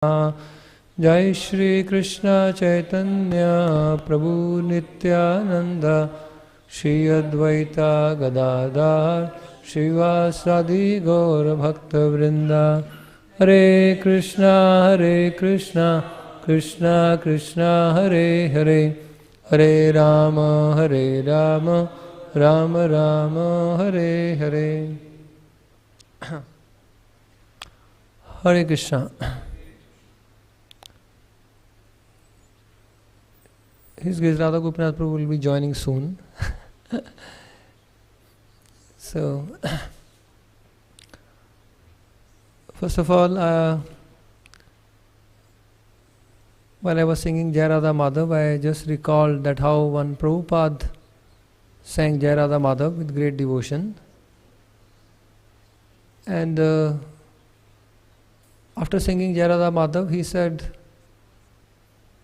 जय श्री कृष्ण चैतन्य प्रभु नित्यानंद श्री अद्वैता गदाधर श्रीवासादि गौर भक्त वृंदा। हरे कृष्णा कृष्णा कृष्णा हरे हरे, हरे राम राम राम हरे हरे। हरे Krishna. His Grace Radha Gopinath Prabhu will be joining soon. So, first of all, while I was singing Jai Radha Madhav, I just recalled that how one Prabhupada sang Jai Radha Madhav with great devotion. And after singing Jai Radha Madhav, he said,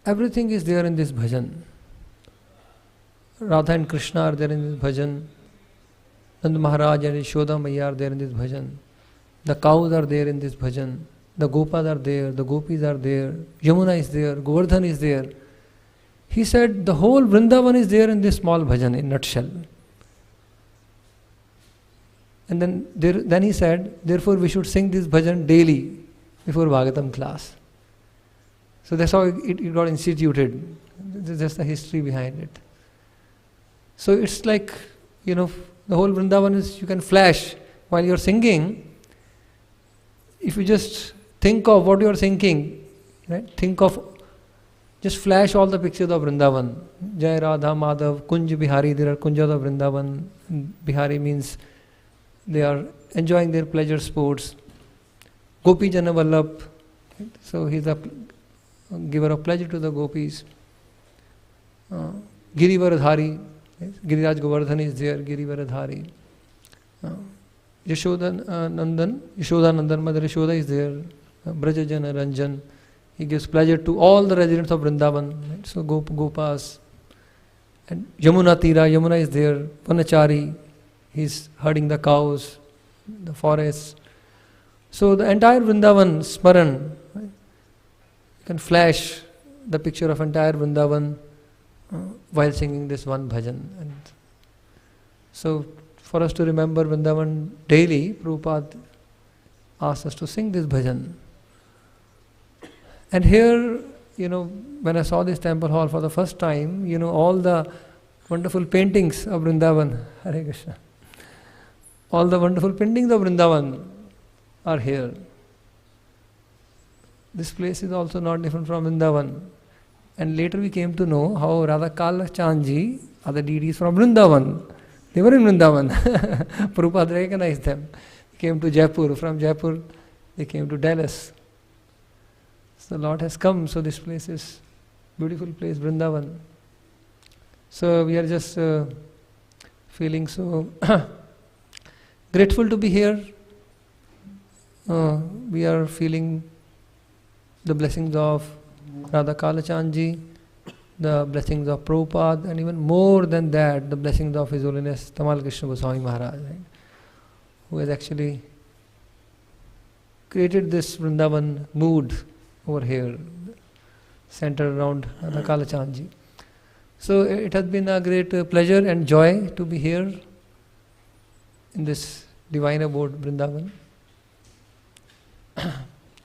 everything is there in this bhajan. Radha and Krishna are there in this bhajan. Nand Maharaj and Yashoda Maiya are there in this bhajan. The cows are there in this bhajan. The Gopas are there. The Gopis are there. Yamuna is there. Govardhan is there. He said the whole Vrindavan is there in this small bhajan in nutshell. And then he said, therefore we should sing this bhajan daily before Bhagavatam class. So that's how it got instituted. That's just the history behind it. So it's like, the whole Vrindavan is, you can flash while you're singing. If you just think of what you're thinking, right? Just flash all the pictures of Vrindavan. Jai Radha Madhav, Kunj Bihari, there are Kunjas of Vrindavan. Bihari means they are enjoying their pleasure sports. Gopi Jana Vallabh, so he's a giver of pleasure to the gopis. Girivaradhari, Giriraj Govardhan is there, Girivaradhari. Yashoda Nandan, Mother Yashoda is there. Brajajana Ranjan, he gives pleasure to all the residents of Vrindavan. Right? So Gopas. And Yamuna Tira, Yamuna is there. Vanachari, he's herding the cows, the forests. So the entire Vrindavan Smaran, can flash the picture of entire Vrindavan while singing this one bhajan. And so for us to remember Vrindavan daily, Prabhupada asked us to sing this bhajan. And here, when I saw this temple hall for the first time, all the wonderful paintings of Vrindavan, Hare Krishna, all the wonderful paintings of Vrindavan are here. This place is also not different from Vrindavan. And later we came to know how Radha Kala Chandji are the deities from Vrindavan. They were in Vrindavan. Prabhupada recognized them. They came to Jaipur. From Jaipur, they came to Dallas. So the Lord has come. So this place is beautiful place, Vrindavan. So we are just feeling so grateful to be here. We are feeling the blessings of Radha Kalachandji, the blessings of Prabhupada, and even more than that, the blessings of His Holiness Tamal Krishna Goswami Maharaj, right? Who has actually created this Vrindavan mood over here, centered around Radha Kalachandji. So it has been a great pleasure and joy to be here in this divine abode Vrindavan.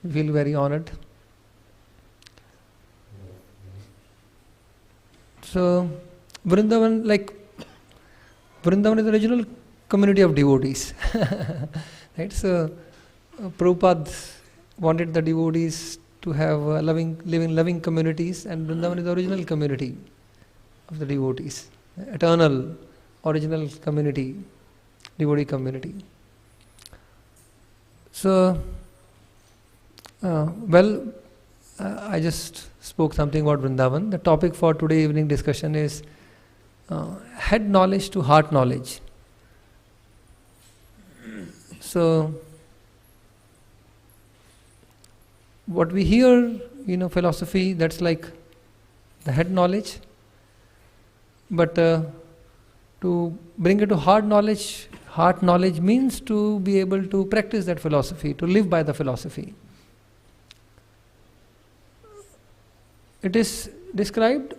We feel very honored. So, Vrindavan is the original community of devotees. Right? So, Prabhupada wanted the devotees to have live in loving communities, and Vrindavan is the original community of the devotees. Eternal, original community, devotee community. So, I just spoke something about Vrindavan. The topic for today evening discussion is head knowledge to heart knowledge. So, what we hear, philosophy, that's like the head knowledge. But to bring it to heart knowledge means to be able to practice that philosophy, to live by the philosophy. It is described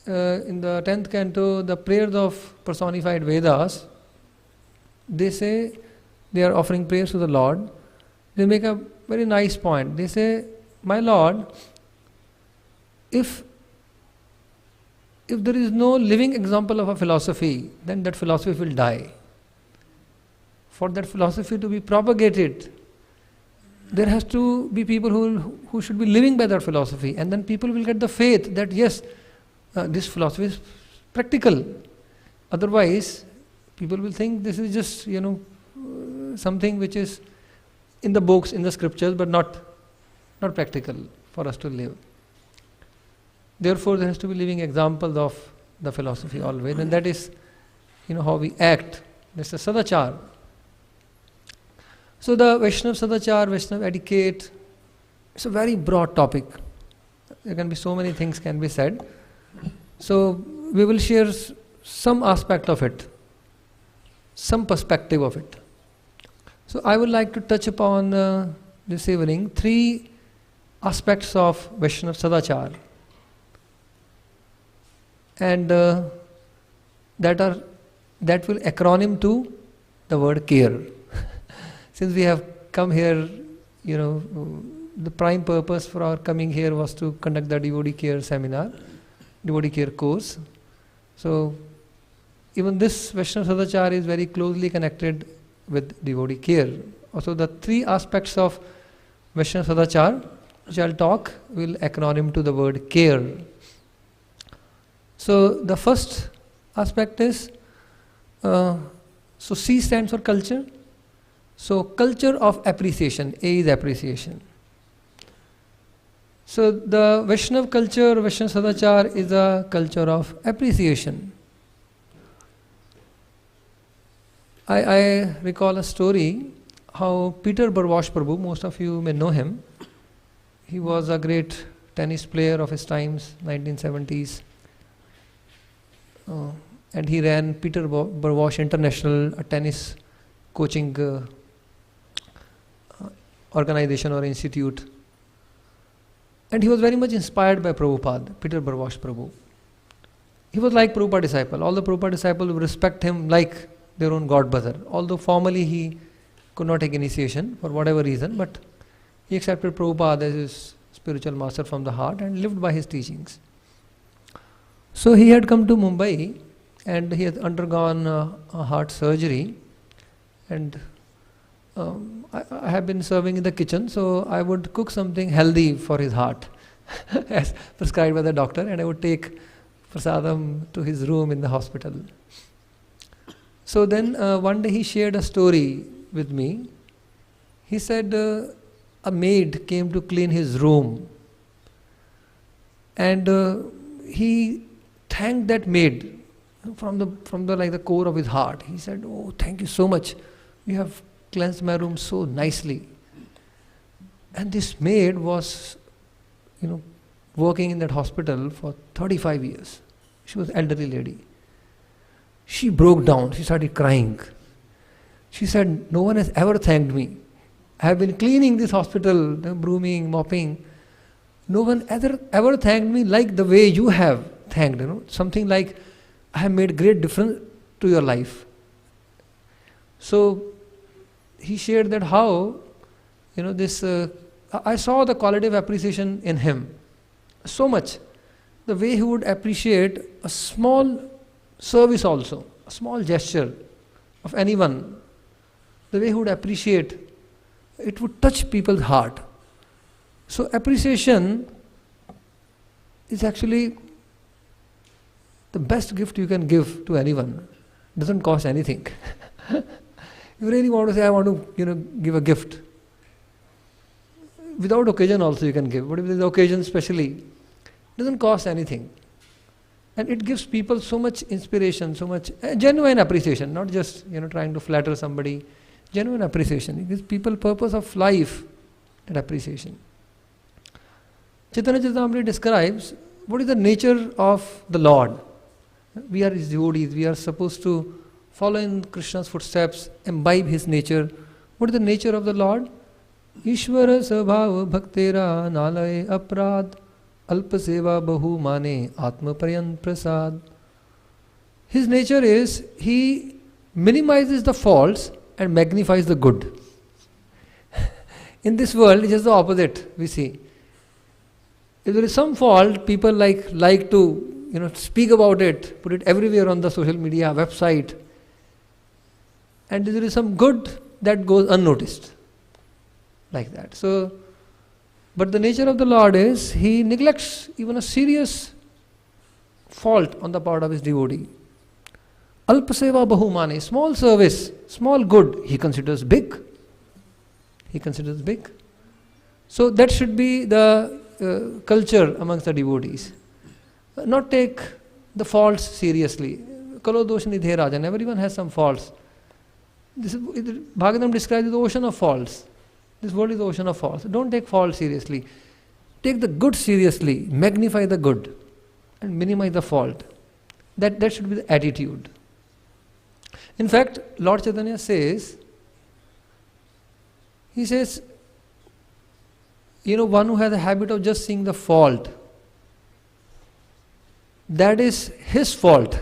in the 10th canto, the prayers of personified Vedas. They say they are offering prayers to the Lord. They make a very nice point. They say, my Lord, if there is no living example of a philosophy, then that philosophy will die. For that philosophy to be propagated, there has to be people who should be living by that philosophy, and then people will get the faith that yes, this philosophy is practical. Otherwise, people will think this is just something which is in the books, in the scriptures, but not practical for us to live. Therefore, there has to be living examples of the philosophy always, and that is how we act. That's the sadachar. So the Vaishnav sadachar, Vaishnav etiquette, it's a very broad topic. There can be so many things can be said. So we will share some aspect of it, some perspective of it. So I would like to touch upon this evening 3 aspects of Vaishnav sadachar, and that will acronym to the word care. Since we have come here, the prime purpose for our coming here was to conduct the devotee care seminar, devotee care course. So even this Vaishnav sadachar is very closely connected with devotee care. Also the 3 aspects of Vaishnav sadachar which I'll talk will acronym to the word care. So the first aspect is, so C stands for culture. So culture of appreciation, A is appreciation. So the Vaishnav culture, Vaishnav sadachar is a culture of appreciation. I recall a story how Peter Barwash Prabhu, most of you may know him. He was a great tennis player of his times, 1970s. And he ran Peter Barwash International, a tennis coaching organization or institute. And he was very much inspired by Prabhupada, Peter Barwash Prabhu. He was like Prabhupada disciple. All the Prabhupada disciples would respect him like their own godbrother. Although formally he could not take initiation for whatever reason, but he accepted Prabhupada as his spiritual master from the heart and lived by his teachings. So he had come to Mumbai and he had undergone a heart surgery, and I have been serving in the kitchen, so I would cook something healthy for his heart as prescribed by the doctor, and I would take prasadam to his room in the hospital. So then one day he shared a story with me. He said a maid came to clean his room, and he thanked that maid from the like the core of his heart. He said, "Oh, thank you so much. You have cleansed my room so nicely." And this maid was, working in that hospital for 35 years. She was an elderly lady. She broke down. She started crying. She said, "No one has ever thanked me. I have been cleaning this hospital, brooming, mopping. No one ever thanked me like the way you have thanked. Something like, I have made great difference to your life." So he shared that how, I saw the quality of appreciation in him so much. The way he would appreciate a small service also, a small gesture of anyone, the way he would appreciate, it would touch people's heart. So appreciation is actually the best gift you can give to anyone. It doesn't cost anything. You really want to say, I want to, give a gift. Without occasion also you can give, but if there is occasion especially, it doesn't cost anything. And it gives people so much inspiration, so much genuine appreciation, not just, trying to flatter somebody. Genuine appreciation. It gives people purpose of life and appreciation. Chaitanya Charitamrita describes what is the nature of the Lord. We are his devotees. We are supposed to follow in Krishna's footsteps, imbibe his nature. What is the nature of the Lord? Ishvara sabhava bhaktera nalaya aprad Alpa seva bahu mane atma paryan prasad. His nature is, he minimizes the faults and magnifies the good. In this world, it's just the opposite, we see. If there is some fault, people like to speak about it, put it everywhere on the social media, website. And if there is some good, that goes unnoticed. Like that. So, but the nature of the Lord is, He neglects even a serious fault on the part of His devotee. Alpa seva bahumane, small service, small good, He considers big. He considers big. So that should be the culture amongst the devotees. Not take the faults seriously. Kalo dosha nidhe rajan, everyone has some faults. Bhagavatam describes the ocean of faults. This world is the ocean of faults. Don't take faults seriously. Take the good seriously, magnify the good and minimize the fault. That should be the attitude. In fact, Lord Chaitanya says, he says, one who has a habit of just seeing the fault, that is his fault.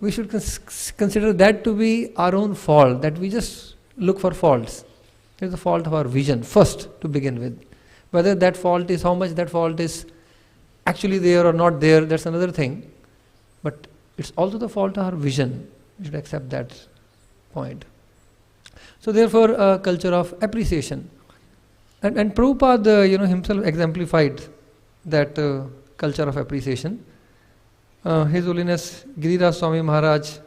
We should consider that to be our own fault, that we just look for faults. It is the fault of our vision, first to begin with. Whether that fault is, how much that fault is actually there or not there, that's another thing. But it's also the fault of our vision. We should accept that point. So therefore, a culture of appreciation. And Prabhupada, himself exemplified that culture of appreciation. His Holiness Giriraj Swami Maharaj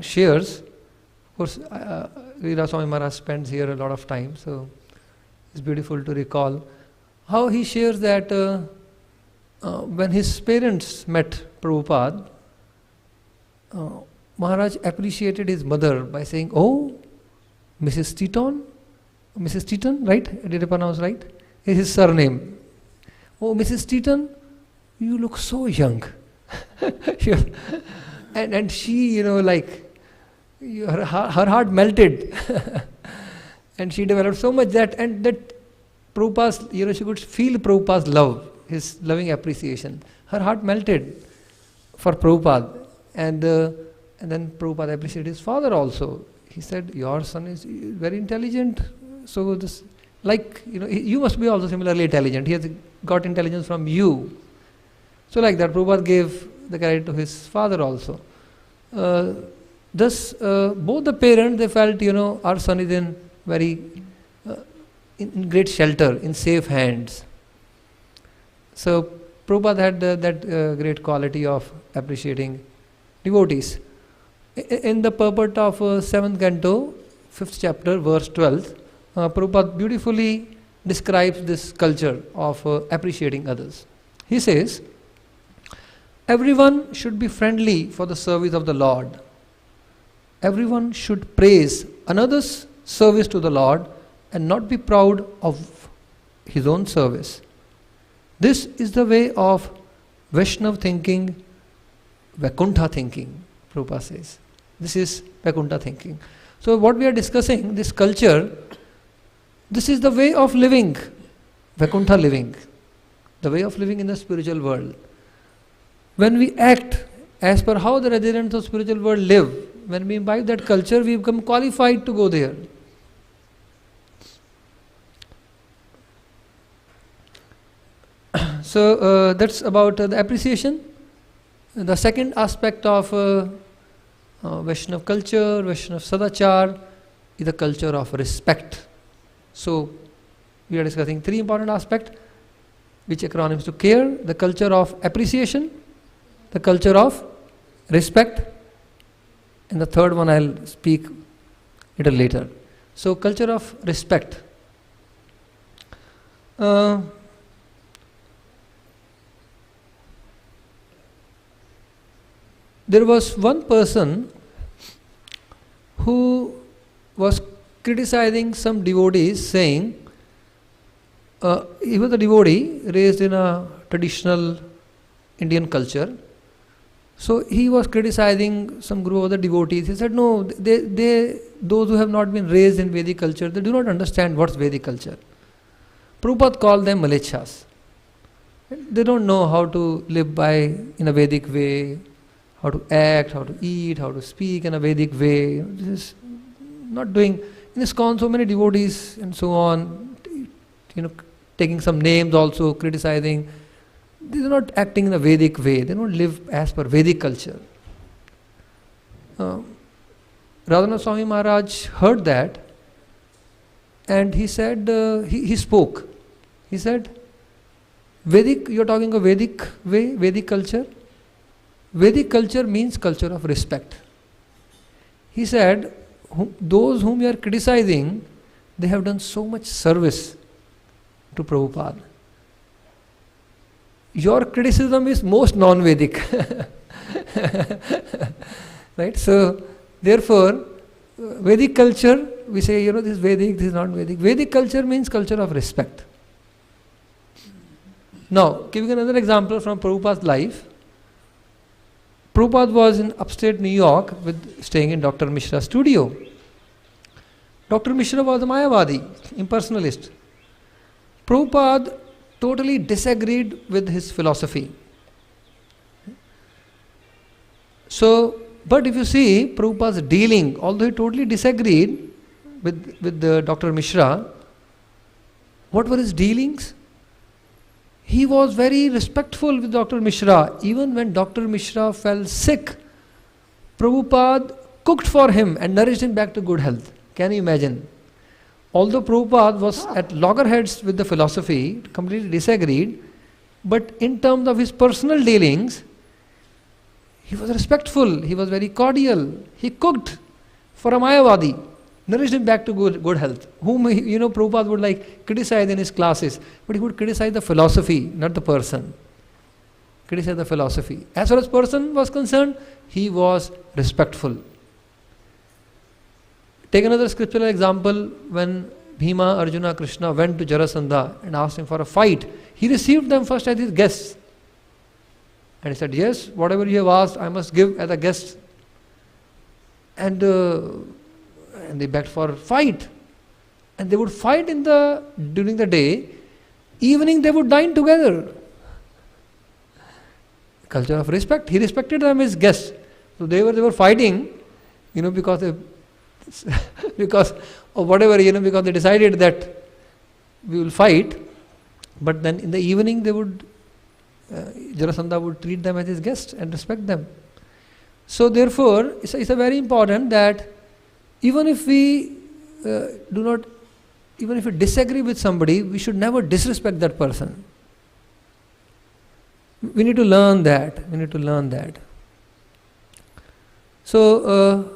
shares. Of course, Giriraj Swami Maharaj spends here a lot of time, so it's beautiful to recall how he shares that when his parents met Prabhupada, Maharaj appreciated his mother by saying, "Oh, Mrs. Teaton, right? Did I pronounce right? Is his surname. Oh, Mrs. Teaton, you look so young." and she, her heart melted. And she developed so much that Prabhupada's, she could feel Prabhupada's love, his loving appreciation. Her heart melted for Prabhupada. And then Prabhupada appreciated his father also. He said, "Your son is very intelligent. So this, you must be also similarly intelligent. He has got intelligence from you." So like that, Prabhupada gave the credit to his father also. Thus, both the parents, they felt, our son is in very, in great shelter, in safe hands. So Prabhupada had that great quality of appreciating devotees. In the purport of 7th canto, 5th chapter, verse 12, Prabhupada beautifully describes this culture of appreciating others. He says, "Everyone should be friendly for the service of the Lord. Everyone should praise another's service to the Lord and not be proud of his own service. This is the way of Vaishnava thinking, Vaikuntha thinking," Prabhupada says. This is Vaikuntha thinking. So what we are discussing, this culture, this is the way of living, Vaikuntha living, the way of living in the spiritual world. When we act as per how the residents of spiritual world live, when we imbibe that culture, we become qualified to go there. So that's about the appreciation. The second aspect of Vaishnava culture, Vaishnava Sadachar, is the culture of respect. So we are discussing three important aspects, which acronyms to care: the culture of appreciation, the culture of respect, and the third one I'll speak a little later. So culture of respect. There was one person who was criticizing some devotees, saying, he was a devotee raised in a traditional Indian culture. So he was criticizing some group of the devotees. He said, "No, those who have not been raised in Vedic culture, they do not understand what's Vedic culture." Prabhupada called them Malechhas. They don't know how to live in a Vedic way, how to act, how to eat, how to speak in a Vedic way. This is not doing. In ISKCON, so many devotees and so on, taking some names also, criticizing. They are not acting in a Vedic way. They don't live as per Vedic culture. Radhanath Swami Maharaj heard that, and he said, he spoke. He said, Vedic, you are talking of Vedic way, Vedic culture. Vedic culture means culture of respect. He said, those whom you are criticizing, they have done so much service to Prabhupada. Your criticism is most non-Vedic. Right? So, therefore, Vedic culture, we say, this is Vedic, this is not Vedic. Vedic culture means culture of respect. Now, giving another example from Prabhupada's life. Prabhupada was in upstate New York staying in Dr. Mishra's studio. Dr. Mishra was a Mayavadi, impersonalist. Prabhupada totally disagreed with his philosophy. So, but if you see Prabhupada's dealing, although he totally disagreed with Dr. Mishra, what were his dealings? He was very respectful with Dr. Mishra. Even when Dr. Mishra fell sick, Prabhupada cooked for him and nourished him back to good health. Can you imagine? Although Prabhupada was at loggerheads with the philosophy, completely disagreed, but in terms of his personal dealings, he was respectful, he was very cordial. He cooked for a Mayavadi, nourished him back to good health, whom Prabhupada would criticize in his classes, but he would criticize the philosophy, not the person. Criticize the philosophy. As far as person was concerned, he was respectful. Take another scriptural example. When Bhima, Arjuna, Krishna went to Jarasandha and asked him for a fight, he received them first as his guests. And he said, yes, whatever you have asked, I must give as a guest. And they begged for a fight. And they would fight during the day. Evening they would dine together. Culture of respect. He respected them as guests. So they were fighting, because of whatever, because they decided that we will fight. But then in the evening Jarasandha would treat them as his guests and respect them. So therefore, it's a very important that even if we disagree with somebody, we should never disrespect that person. We need to learn that. So,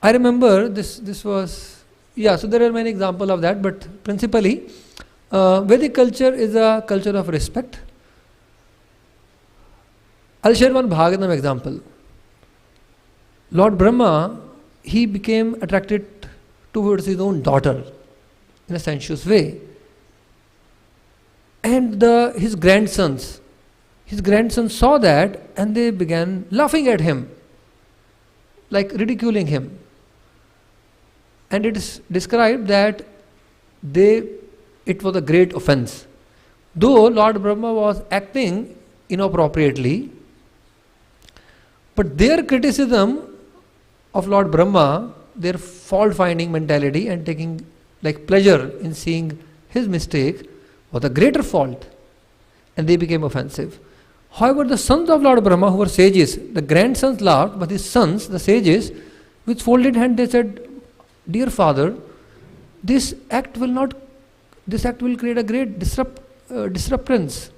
I remember this was, so there are many examples of that, but principally, Vedic culture is a culture of respect. I'll share one Bhagavatam example. Lord Brahma, he became attracted towards his own daughter in a sensuous way. And his grandsons saw that and they began laughing at him, like ridiculing him. And it is described that it was a great offense. Though Lord Brahma was acting inappropriately, but their criticism of Lord Brahma, their fault-finding mentality and taking pleasure in seeing his mistake was a greater fault, and they became offensive. However, the sons of Lord Brahma, who were sages, the grandsons laughed, but his sons, the sages, with folded hand, they said, "Dear father, this act will create a great disruptance.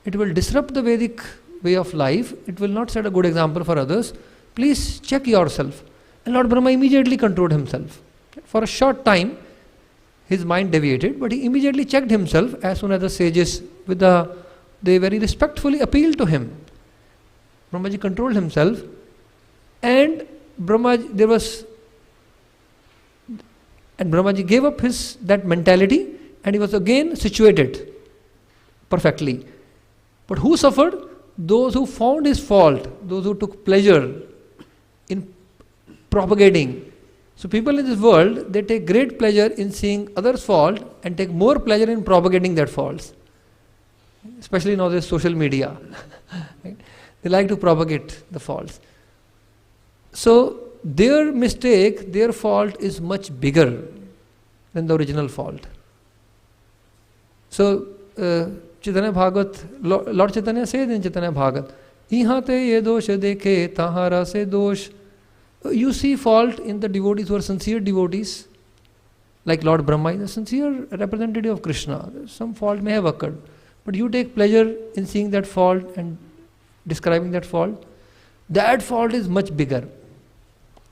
It will disrupt the Vedic way of life. It will not set a good example for others. Please check yourself." And Lord Brahma immediately controlled himself. For a short time, his mind deviated, but he immediately checked himself as soon as the sages, they very respectfully appealed to him. Brahmaji controlled himself, and Brahmaji gave up that mentality, and he was again situated perfectly. But who suffered? Those who found his fault, those who took pleasure in propagating So people in this world, they take great pleasure in seeing others' fault and take more pleasure in propagating that faults. Especially now there's social media. Right? They like to propagate the faults. So their mistake, their fault is much bigger than the original fault. So Chaitanya Bhagavat, Lord Chaitanya says in Chaitanya Bhagavat, "Iha te ye dosh dekhe tahara se dosh." You see fault in the devotees who are sincere devotees, like Lord Brahma is a sincere representative of Krishna. Some fault may have occurred, but you take pleasure in seeing that fault and describing that fault. That fault is much bigger.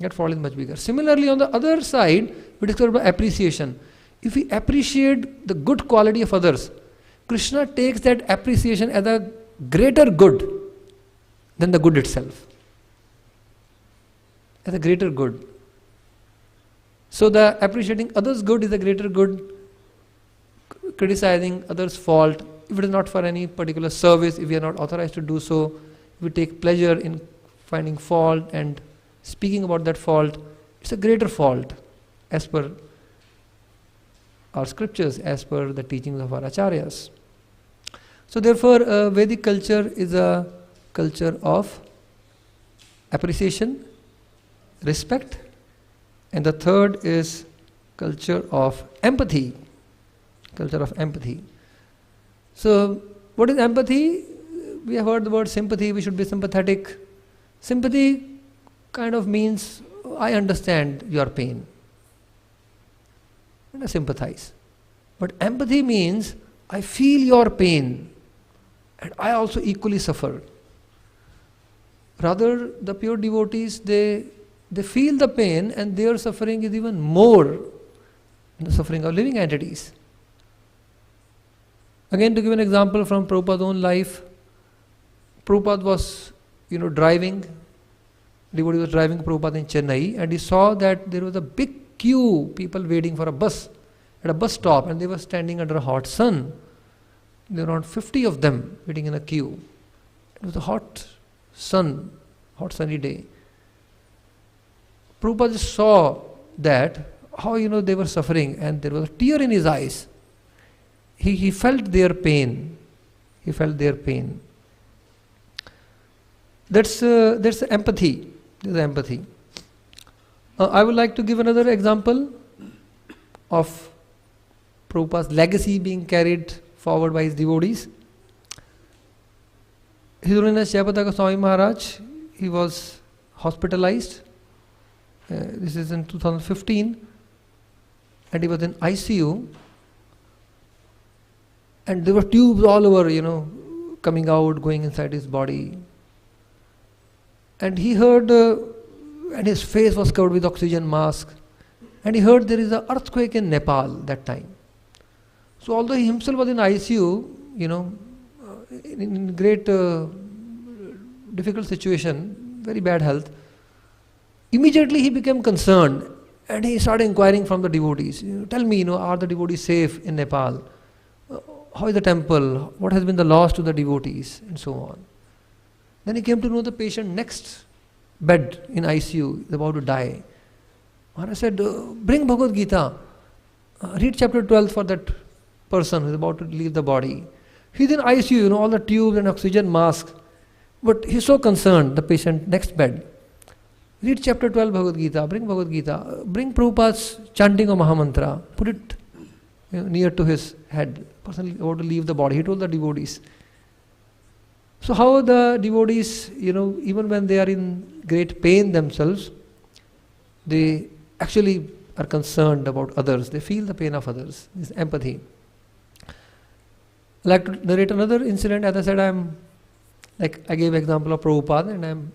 That fault is much bigger. Similarly, on the other side, we discover about appreciation. If we appreciate the good quality of others, Krishna takes that appreciation as a greater good than the good itself. As a greater good. So the appreciating others' good is a greater good. Criticizing others' fault, if it is not for any particular service, if we are not authorized to do so, we take pleasure in finding fault and speaking about that fault, it's a greater fault as per our scriptures, as per the teachings of our acharyas. So therefore, Vedic culture is a culture of appreciation, respect, and the third is culture of empathy. Culture of empathy. So what is empathy? We have heard the word sympathy, we should be sympathetic. Sympathy kind of means, I understand your pain. And I sympathize. But empathy means, I feel your pain and I also equally suffer. Rather, the pure devotees, they feel the pain and their suffering is even more than the suffering of living entities. Again, to give an example from Prabhupada's own life, Prabhupada was, driving. Devotee was driving Prabhupada in Chennai, and he saw that there was a big queue, people waiting for a bus at a bus stop, and they were standing under a hot sun. There were around 50 of them waiting in a queue. It was a hot sun, hot sunny day. Prabhupada just saw that, how they were suffering, and there was a tear in his eyes. He felt their pain. He felt their pain. That's empathy. There's empathy. I would like to give another example of Prabhupada's legacy being carried forward by his devotees. His Holiness Jayapataka Goswami Maharaj, he was hospitalized. This is in 2015, and he was in ICU. And there were tubes all over, coming out, going inside his body. And he heard, and his face was covered with oxygen mask. And he heard there is an earthquake in Nepal that time. So although he himself was in ICU, in great difficult situation, very bad health, immediately he became concerned and he started inquiring from the devotees. Tell me, are the devotees safe in Nepal? How is the temple? What has been the loss to the devotees? And so on. Then he came to know the patient next bed in ICU is about to die. Maharaj said, bring Bhagavad Gita. Read chapter 12 for that person who is about to leave the body. He's in ICU, all the tubes and oxygen masks. But he's so concerned, the patient next bed. Read chapter 12 Bhagavad Gita. Bring Bhagavad Gita. Bring Prabhupada's chanting of Mahamantra. Put it near to his head. Person about to leave the body. He told the devotees. So how the devotees, even when they are in great pain themselves, they actually are concerned about others. They feel the pain of others. This empathy. I'd like to narrate another incident. As I said, I gave example of Prabhupada, and I'm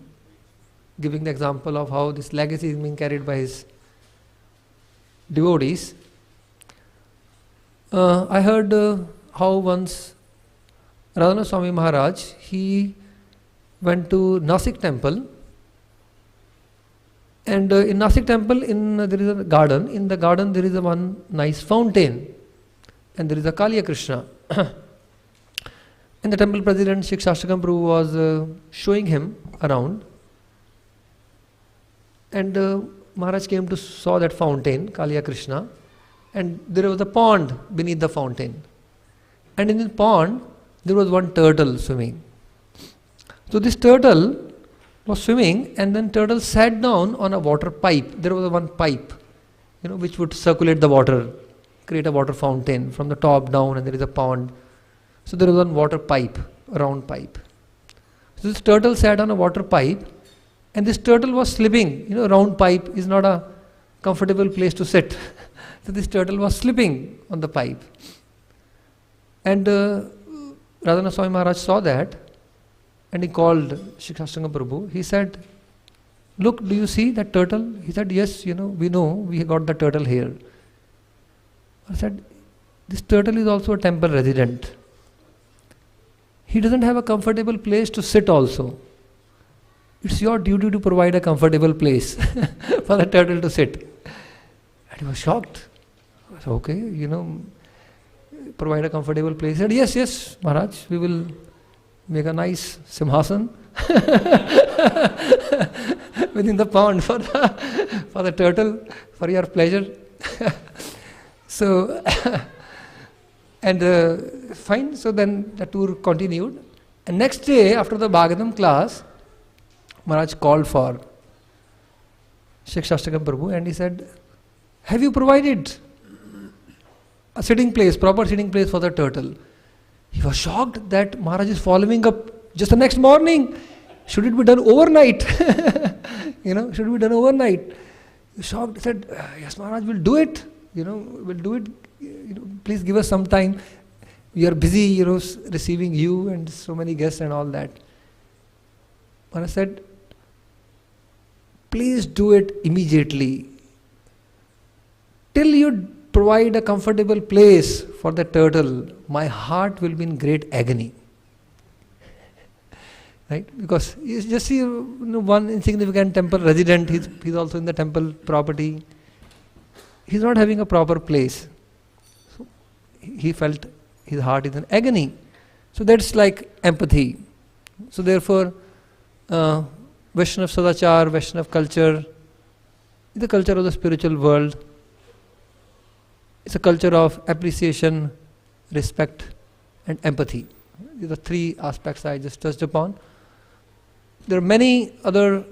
giving the example of how this legacy is being carried by his devotees. I heard how once Radhanath Swami Maharaj, he went to Nasik temple, and in Nasik temple there is a garden. In the garden there is a one nice fountain, and there is a Kaliya Krishna. And the temple president Shikshashtakam Prabhu was showing him around, and Maharaj came to saw that fountain, Kaliya Krishna, and there was a pond beneath the fountain. And in the pond, there was one turtle swimming. So this turtle was swimming, and then turtle sat down on a water pipe. There was one pipe, which would circulate the water, create a water fountain from the top down, and there is a pond. So there was one water pipe, a round pipe. So this turtle sat on a water pipe, and this turtle was slipping. Round pipe is not a comfortable place to sit. So this turtle was slipping on the pipe. And Radhana Swami Maharaj saw that, and he called Shikshashtanga Prabhu. He said, "Look, do you see that turtle?" He said, "Yes, we know, we got the turtle here." I said, "This turtle is also a temple resident. He doesn't have a comfortable place to sit also. It's your duty to provide a comfortable place for the turtle to sit." And he was shocked. I said, "Okay, provide a comfortable place." He said, Yes, Maharaj, we will make a nice simhasan within the pond for the turtle, for your pleasure." So, and fine, so then the tour continued. And next day, after the Bhagavatam class, Maharaj called for Shikshastakam Prabhu, and he said, "Have you provided a sitting place, proper sitting place for the turtle?" He was shocked that Maharaj is following up just the next morning. Should it be done overnight? Should it be done overnight? He was shocked. He said, "Yes, Maharaj, we'll do it. We'll do it. Please give us some time. We are busy, receiving you and so many guests and all that." Maharaj said, "Please do it immediately. Till you provide a comfortable place for the turtle, my heart will be in great agony." Right? Because you just see one insignificant temple resident, he's also in the temple property. He's not having a proper place. So he felt his heart is in agony. So that's like empathy. So therefore, Vaishnav Sadachar, Vaishnav culture is the culture of the spiritual world. It's a culture of appreciation, respect, and empathy. These are three aspects I just touched upon. There are many other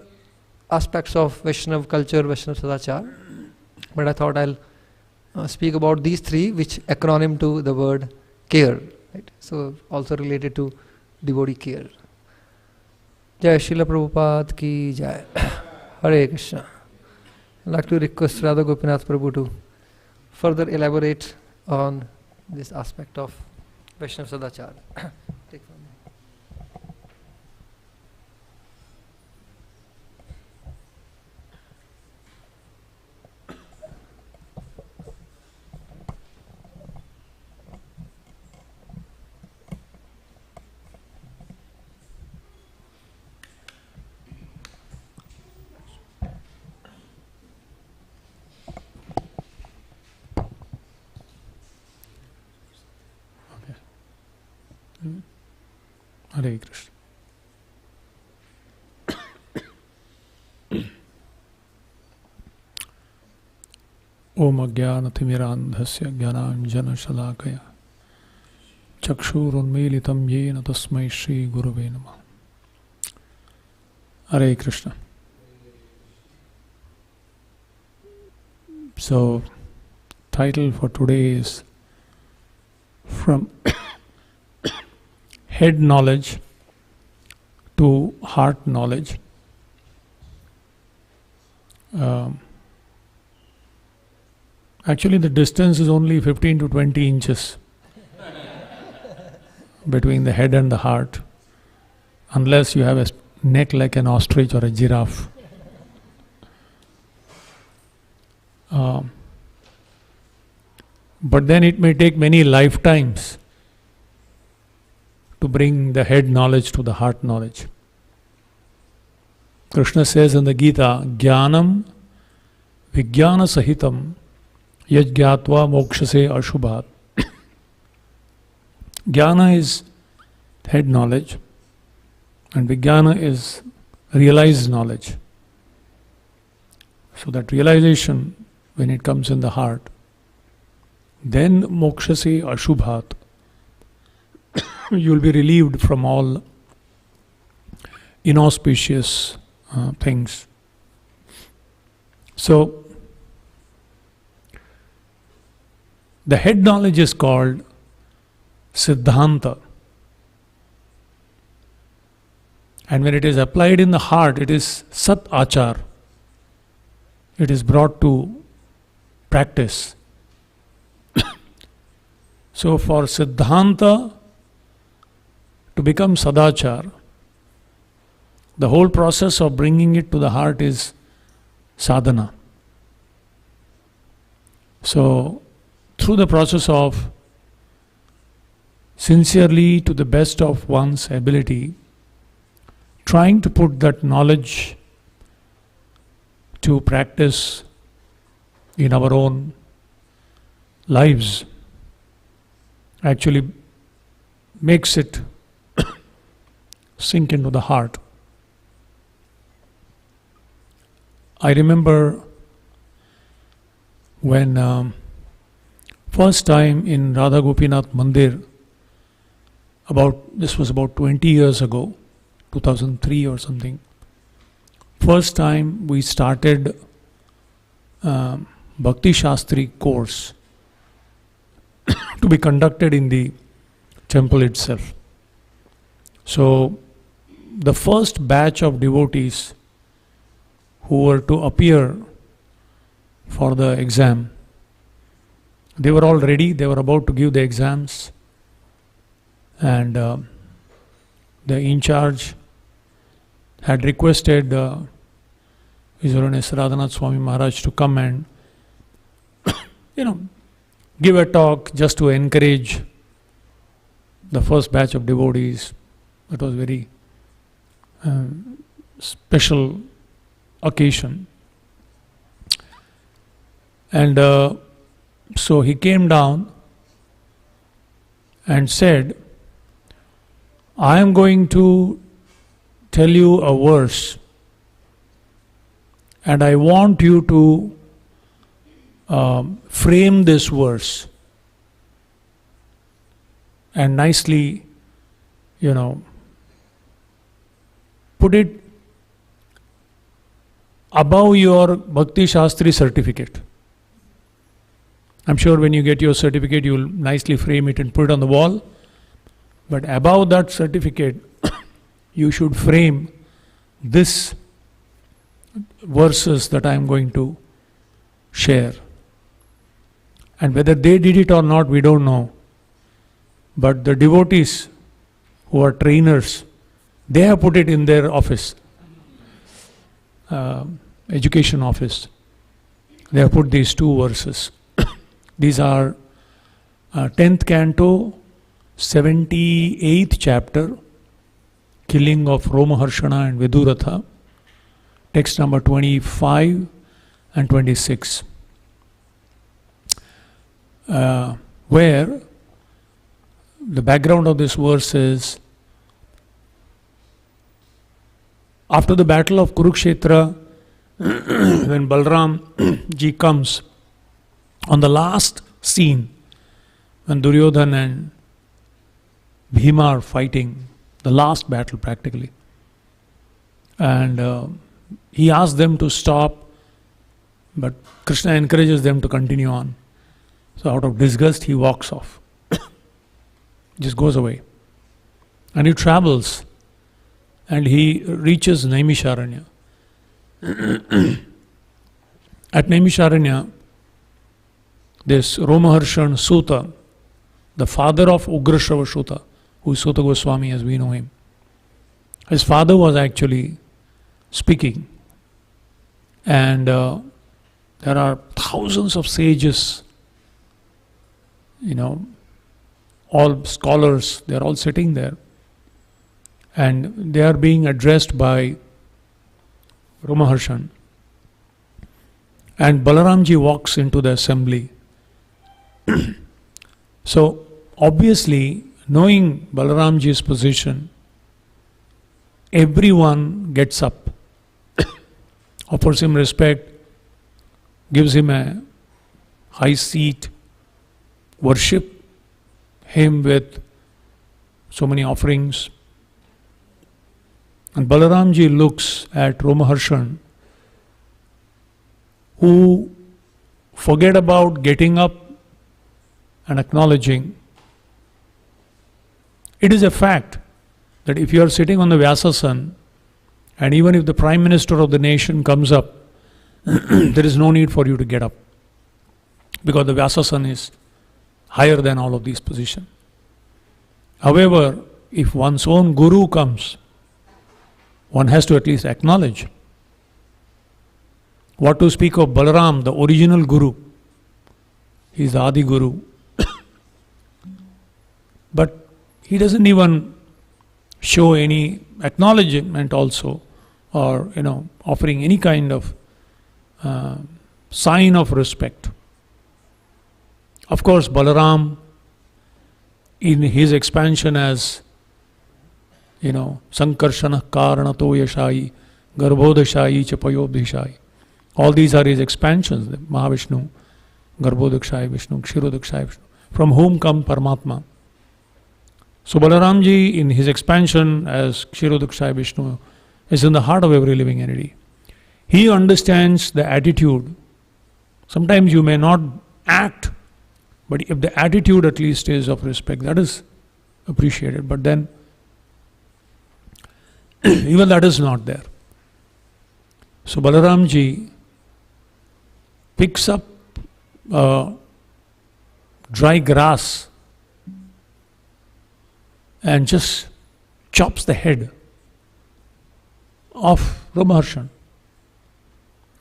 aspects of Vaishnav culture, Vaishnav Sadachar, but I thought I'll speak about these three, which acronym to the word care. Right? So also related to devotee care. Jai Srila Prabhupada ki Jai. Hare Krishna. I'd like to request Radha Gopinath Prabhu to further elaborate on this aspect of Vaishnav Sadachar. Take from me. Hare Krishna. Om Ajnanathimiranthasya Jnananjana Shalakaya Chakshurunmilitam Yena Tasmai Shri Gurave Namah. Hare Krishna. So, title for today is From Head Knowledge to Heart Knowledge. Actually, the distance is only 15 to 20 inches between the head and the heart, unless you have a neck like an ostrich or a giraffe. But then it may take many lifetimes to bring the head knowledge to the heart knowledge. Krishna says in the Gita, Jnanam Vijnana Sahitam Yajgyatva Mokshase Ashubhat. Jnana is head knowledge and Vijnana is realized knowledge. So that realization, when it comes in the heart, then mokshase ashubhat, you will be relieved from all inauspicious things. So, the head knowledge is called Siddhanta. And when it is applied in the heart, it is Sat Achar. It is brought to practice. So for Siddhanta to become Sadachar, the whole process of bringing it to the heart is sadhana. So through the process of sincerely, to the best of one's ability, trying to put that knowledge to practice in our own lives, actually makes it sink into the heart. I remember when first time in Radha Gopinath Mandir, this was about 20 years ago, 2003 or something. First time we started Bhakti Shastri course to be conducted in the temple itself. So the first batch of devotees who were to appear for the exam, they were all ready, they were about to give the exams, and the in charge had requested His Holiness Radhanath Swami Maharaj to come and give a talk just to encourage the first batch of devotees. It was very special occasion. And so he came down and said, I am going to tell you a verse, and I want you to frame this verse and nicely, put it above your Bhakti Shastri certificate. I'm sure when you get your certificate, you will nicely frame it and put it on the wall. But above that certificate, you should frame this verses that I am going to share. And whether they did it or not, we don't know. But the devotees who are trainers, they have put it in their office, education office. They have put these two verses. These are 10th canto, 78th chapter, killing of Romaharshana and Viduratha, text number 25 and 26, where the background of this verse is, after the battle of Kurukshetra, when Balram ji comes, on the last scene, when Duryodhan and Bhima are fighting, the last battle practically, and he asks them to stop, but Krishna encourages them to continue on. So out of disgust, he walks off, just goes away, and he travels, and he reaches Naimisharanya. At Naimisharanya, this Romaharshan Suta, the father of Ugrashrava Suta, who is Suta Goswami as we know him, his father was actually speaking, and there are thousands of sages, all scholars, they are all sitting there, and they are being addressed by Romaharshan. And Balaramji walks into the assembly. So obviously, knowing Balaramji's position, everyone gets up, offers him respect, gives him a high seat, worship him with so many offerings. And Balaramji looks at Romaharshan, who forget about getting up and acknowledging. It is a fact that if you are sitting on the Vyasasan, and even if the Prime Minister of the nation comes up, there is no need for you to get up, because the Vyasasan is higher than all of these positions. However, if one's own Guru comes, one has to at least acknowledge. What to speak of Balaram, the original Guru? He is the Adi Guru. But he doesn't even show any acknowledgement also, or offering any kind of sign of respect. Of course, Balaram, in his expansion as Sankarshana Karanato Yashai, Garbhodashai Chapayobdhishai. All these are his expansions, the Mahavishnu, Garbhodakshai Vishnu, Kshirodakshai Vishnu, from whom come Paramatma. So Balaramji, in his expansion as Kshirodakshai Vishnu, is in the heart of every living entity. He understands the attitude. Sometimes you may not act, but if the attitude at least is of respect, that is appreciated. But then, even that is not there. So Balaramji picks up dry grass and just chops the head of Romaharshan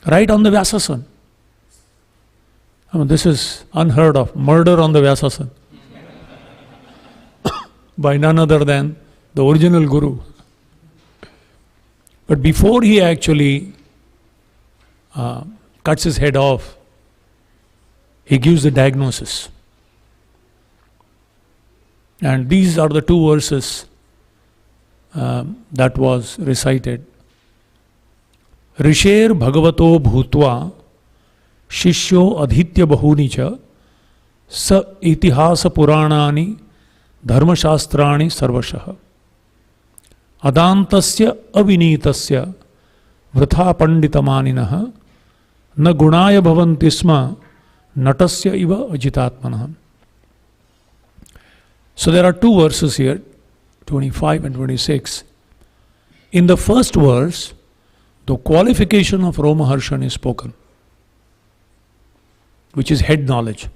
right on the Vyasasan. This is unheard of. Murder on the Vyasasan by none other than the original Guru. But before he actually cuts his head off, he gives the diagnosis. And these are the two verses that was recited. Risher Bhagavato Bhutva Shishyo Adhitya Bahuni Cha Sa Itihasa Puranani Dharma Shastrani Sarvashah Adantasya Avinitasya Vratha Panditamaninaha Na Gunaya Bhavantisma Natasya Iva Ajitatmanah. So there are two verses here, 25 and 26. In the first verse, the qualification of Romaharshan is spoken, which is head knowledge.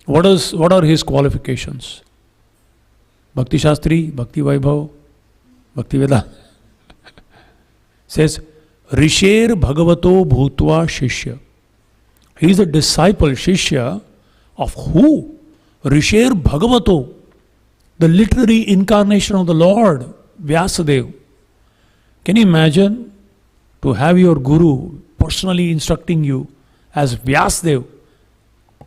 What are his qualifications? Bhakti Shastri, Bhakti Vaibhav, Bhakti Veda. Says, Risher Bhagavato Bhutva Shishya. He is a disciple, Shishya, of who? Risher Bhagavato, the literary incarnation of the Lord, Vyasadeva. Can you imagine to have your Guru personally instructing you as Vyasadeva,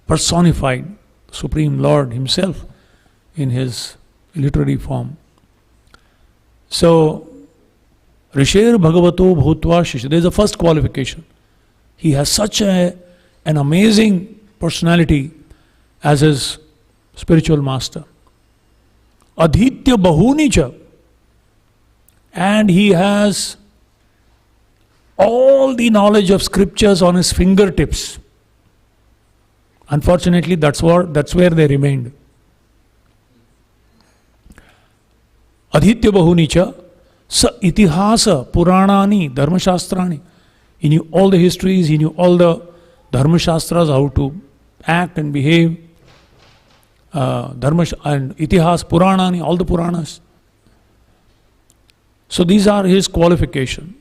personified, Supreme Lord Himself in His literary form? So, Risher Bhagavato Bhutva Shishya. There is a first qualification. He has such an amazing personality as his spiritual master. Adhitya Bahuni Cha. And he has all the knowledge of scriptures on his fingertips. Unfortunately, that's where they remained. Adhitya Bahuni Cha. Sa Itihasa Puranani Dharma Shastrani. He knew all the histories, he knew all the Dharma Shastras, how to act and behave. Dharma and Itihas, Puranani, all the Puranas. So these are his qualifications.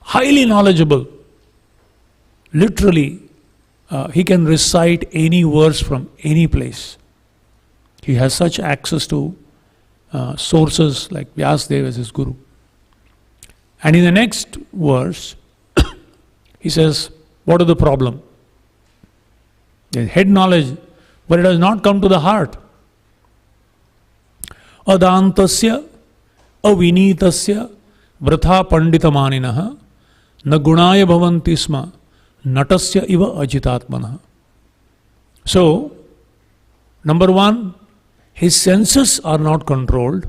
Highly knowledgeable. Literally, he can recite any verse from any place. He has such access to sources like Vyasadeva as his Guru. And in the next verse, he says, what is the problem? There's head knowledge, but it has not come to the heart. Adantasya, avinitasya, vratha panditamaninaha, Na gunaya bhavanti sma natasya iva ajitatmana. So, number one, his senses are not controlled.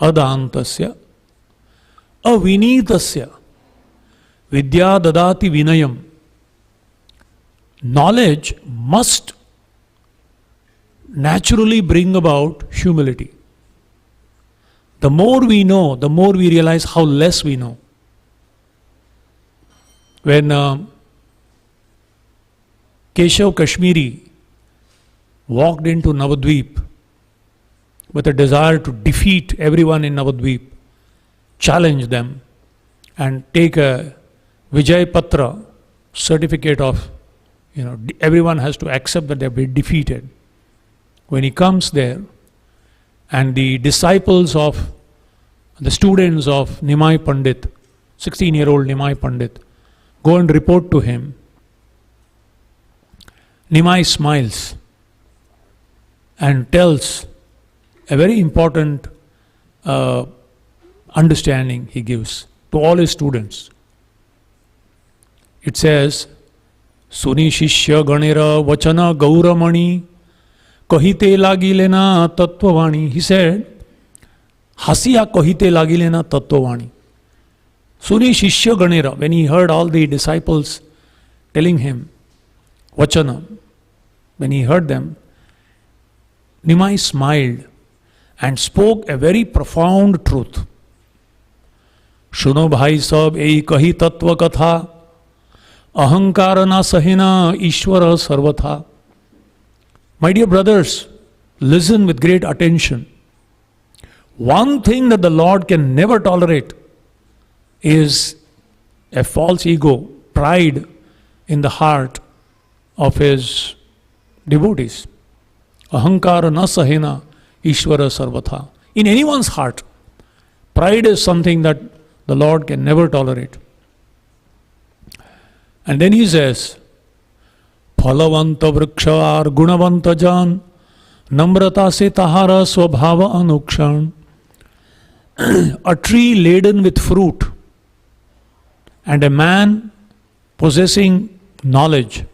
Adantasya. Avinitasya. Vidya dadati vinayam. Knowledge must naturally bring about humility. The more we know, the more we realize how less we know. When Keshav Kashmiri walked into Navadvip with a desire to defeat everyone in Navadvip, challenge them, and take a Vijay Patra certificate of, everyone has to accept that they have been defeated. When he comes there, and the disciples of, the students of Nimai Pandit, 16-year-old Nimai Pandit, go and report to him, Nimai smiles and tells a very important understanding he gives to all his students. It says, Suni Shishya Ganera Vachana Gauramani Kahite Lagilena Tattvavani. He said, Hasiya Kahite Lagilena Tattvavani. Suni Shishya Ganera, when he heard all the disciples telling him Vachana, when he heard them, Nimai smiled and spoke a very profound truth. Shuno bhai sab ei kahi tattva katha, ahankara na sahena ishvara sarvatha. My dear brothers, listen with great attention. One thing that the Lord can never tolerate is a false ego, pride in the heart of his devotees. Ahankara na sahena ishvara sarvatha. In anyone's heart, pride is something that the Lord can never tolerate. And then he says, Phalavanta vriksha ar gunavanta jan, namrata se tahara swabhava anukshan. A tree laden with fruit and a man possessing knowledge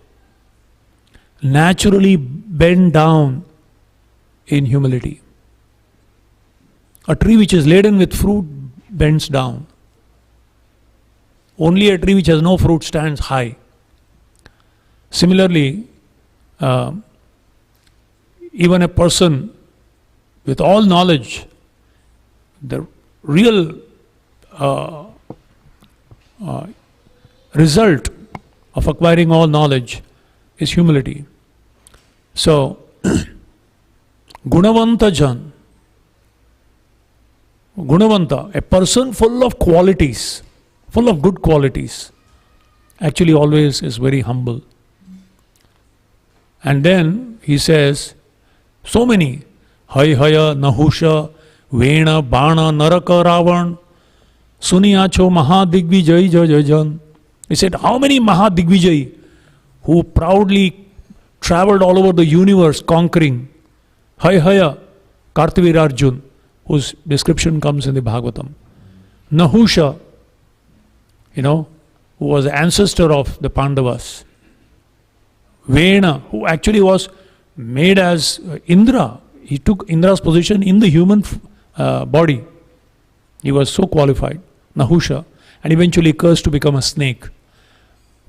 naturally bend down in humility. A tree which is laden with fruit bends down. Only a tree which has no fruit stands high. Similarly, even a person with all knowledge, the real result of acquiring all knowledge is humility. So, Gunavanta Jan, Gunavanta, a person full of qualities, full of good qualities, actually always is very humble. And then he says, so many, Hayhaya, Nahusha, Vena, Bana, Naraka, Ravan, Suniyacho, Mahadigvijay, Jajajan. He said, how many Mahadigvijay who proudly traveled all over the universe conquering? Hayhaya, Kartavir Arjun, whose description comes in the Bhagavatam. Nahusha, who was the ancestor of the Pandavas. Vena, who actually was made as Indra. He took Indra's position in the human body. He was so qualified. Nahusha. And eventually cursed to become a snake.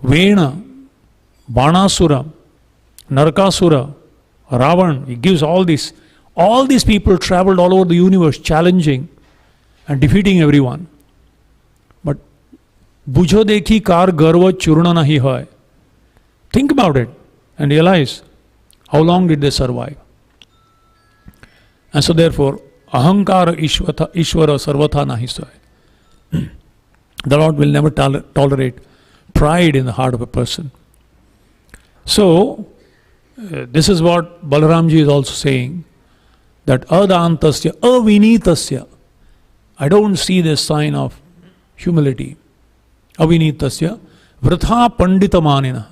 Vena, Banasura, Narakasura, Ravan. He gives all this. All these people traveled all over the universe challenging and defeating everyone. But Bujo dekhi kar garva churna nahi hoy. Think about it and realize how long did they survive. And so therefore, ahankara ishvara sarvatha nahi soy. The Lord will never tolerate pride in the heart of a person. So, this is what Balaramji is also saying, that adantasya, avinitasya. I don't see this sign of humility. Avinitasya, vritha panditamanina.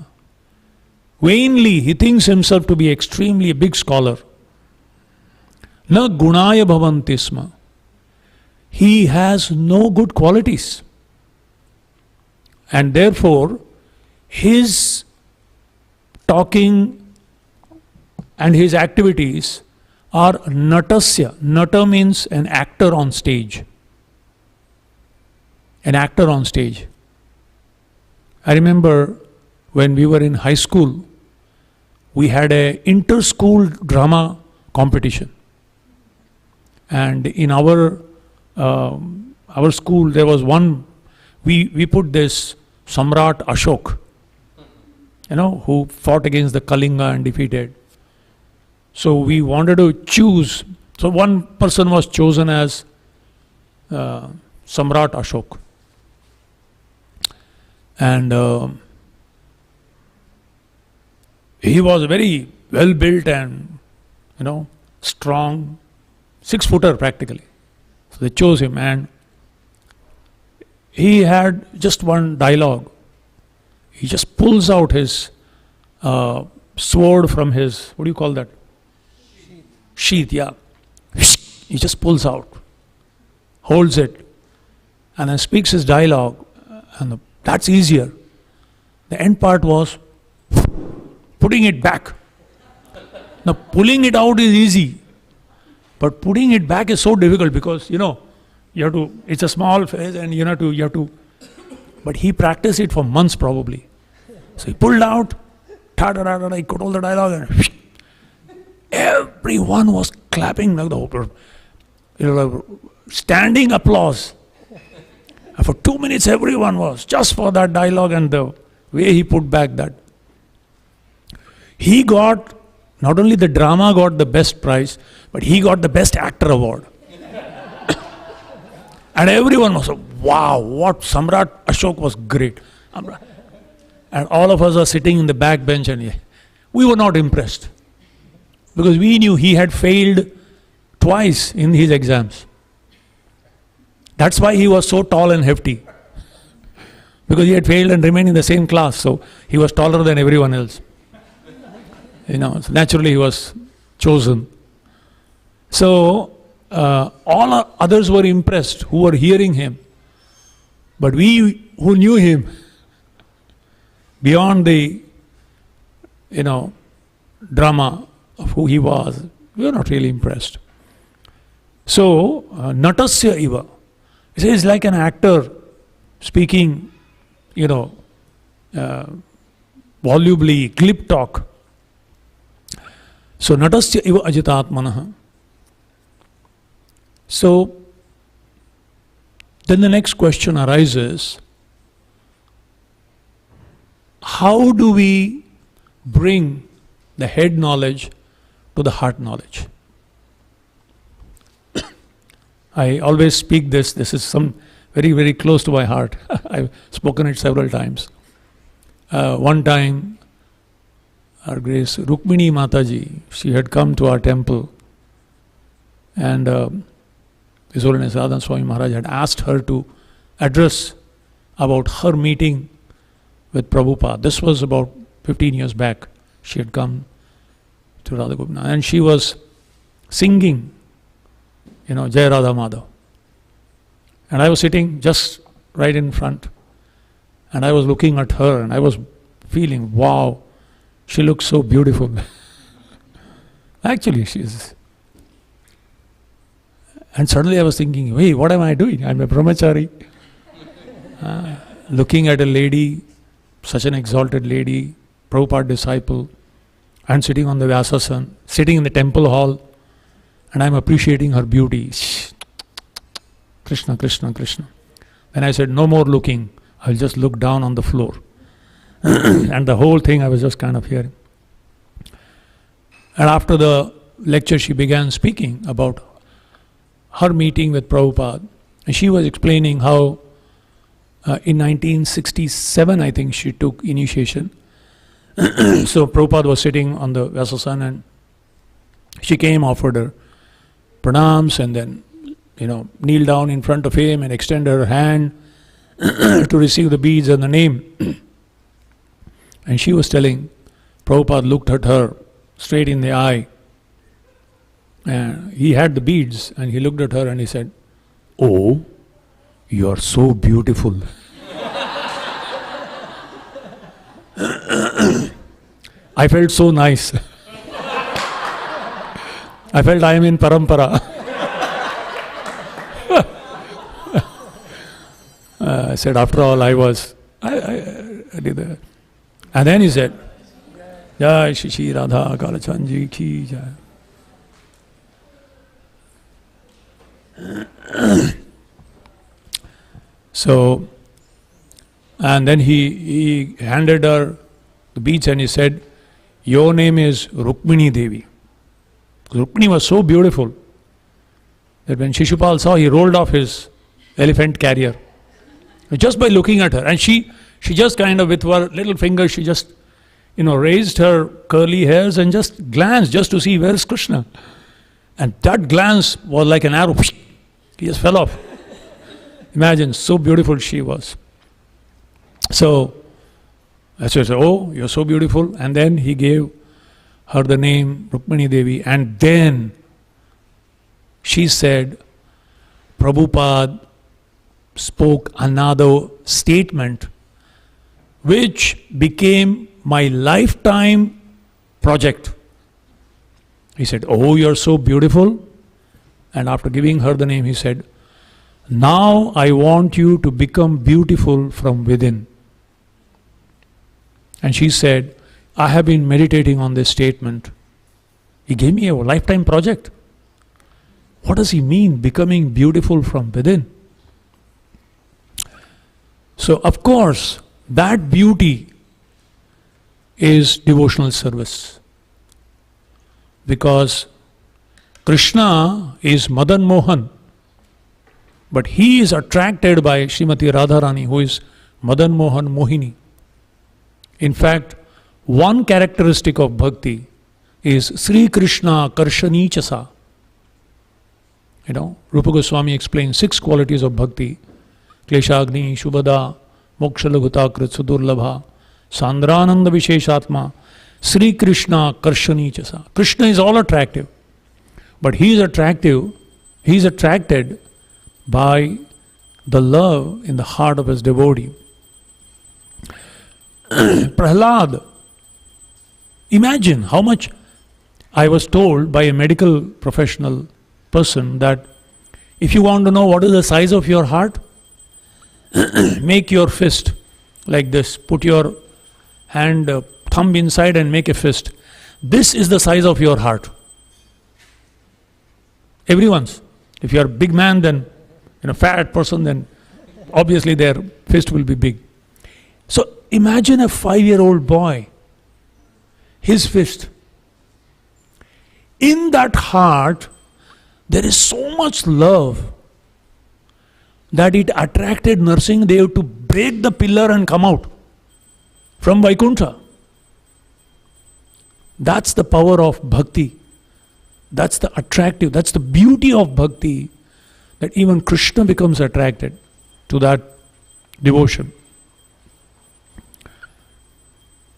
Vainly, he thinks himself to be extremely a big scholar. Na gunaya bhavantisma. He has no good qualities. And therefore, his talking and his activities are natasya. Nata means an actor on stage. An actor on stage. I remember when we were in high school, we had a inter-school drama competition. And in our school, there was one, we put this Samrat Ashok, who fought against the Kalinga and defeated. So we wanted to choose. So one person was chosen as Samrat Ashok. And he was very well built and, strong, 6-footer practically. So they chose him, and he had just one dialogue. He just pulls out his sword from his, what do you call that? Sheath, yeah. He just pulls out, holds it, and then speaks his dialogue, and that's easier. The end part was putting it back. Now, pulling it out is easy, but putting it back is so difficult because, you have to, it's a small face and you have to, but he practiced it for months probably. So he pulled out, he got all the dialogue, and everyone was clapping like the standing applause. And for 2 minutes, everyone was just for that dialogue and the way he put back that. He got, not only the drama got the best prize, but he got the best actor award. And everyone was like, wow, what Samrat Ashok was great. And all of us are sitting in the back bench and we were not impressed. Because we knew he had failed twice in his exams. That's why he was so tall and hefty. Because he had failed and remained in the same class, so he was taller than everyone else. So naturally he was chosen. So all others were impressed who were hearing him. But we who knew him beyond the drama of who he was, we were not really impressed. So natasya iva. He says like an actor speaking, volubly, glib talk. So natasya iva ajitatmanaha. So then the next question arises, how do we bring the head knowledge to the heart knowledge? I always speak this is some very, very close to my heart. I've spoken it several times. One time, Our Grace Rukmini Mataji, she had come to our temple, and His Holiness Radhan Swami Maharaj had asked her to address about her meeting with Prabhupada. This was about 15 years back. She had come to Radha Gopinath, and she was singing, Jai Radha Madhav. And I was sitting just right in front, and I was looking at her, and I was feeling, wow, she looks so beautiful. Actually, she is. And suddenly I was thinking, hey, what am I doing? I'm a brahmachari. Looking at a lady, such an exalted lady, Prabhupada disciple, and sitting on the Vyasasan, sitting in the temple hall, and I'm appreciating her beauty. Krishna, Krishna, Krishna. Then I said, no more looking. I'll just look down on the floor. And the whole thing I was just kind of hearing. And after the lecture, she began speaking about her meeting with Prabhupada. And she was explaining how in 1967, I think, she took initiation. So Prabhupada was sitting on the Vyasasan, and she came, offered her pranams, and then, kneel down in front of him and extend her hand to receive the beads and the name. And she was telling, Prabhupada looked at her straight in the eye. And he had the beads, and he looked at her and he said, "Oh, you are so beautiful." I felt so nice. I felt I am in parampara. I said, after all, I did that. And then he said, Jai Shri Shri Radha Kalachan Ji Ki Jai. So, and then he handed her the beads and he said, your name is Rukmini Devi. Rukmini was so beautiful that when Shishupal saw, he rolled off his elephant carrier just by looking at her. And she just kind of, with her little finger, she just, raised her curly hairs and just glanced just to see where is Krishna. And that glance was like an arrow. He just fell off. Imagine, so beautiful she was. So, I said, oh, you're so beautiful. And then he gave her the name Rukmini Devi. And then she said, Prabhupada spoke another statement which became my lifetime project. He said, oh, you're so beautiful. And after giving her the name, he said, now I want you to become beautiful from within. And she said, I have been meditating on this statement. He gave me a lifetime project. What does he mean, becoming beautiful from within? So, of course, that beauty is devotional service. Because Krishna is Madan Mohan, but he is attracted by Srimati Radharani, who is Madan Mohan Mohini. In fact, one characteristic of bhakti is Sri Krishna Karshani Chasa. Rupa Goswami explains 6 qualities of bhakti: Kleshagni, Shubhada, Moksha Laghutakrit, Sudurlabha, Sandrananda Visheshatma, Sri Krishna Karshani Chasa. Krishna is all attractive, but he is attracted by the love in the heart of his devotee. Prahlad, imagine how much. I was told by a medical professional person that if you want to know what is the size of your heart, make your fist like this. Put your hand, thumb inside and make a fist. This is the size of your heart. Everyone's. If you are a big man, then fat person, then obviously their fist will be big. So imagine a 5-year-old boy, his fist. In that heart, there is so much love that it attracted Narsingadev to break the pillar and come out from Vaikuntha. That's the power of bhakti. That's the beauty of bhakti, that even Krishna becomes attracted to that devotion.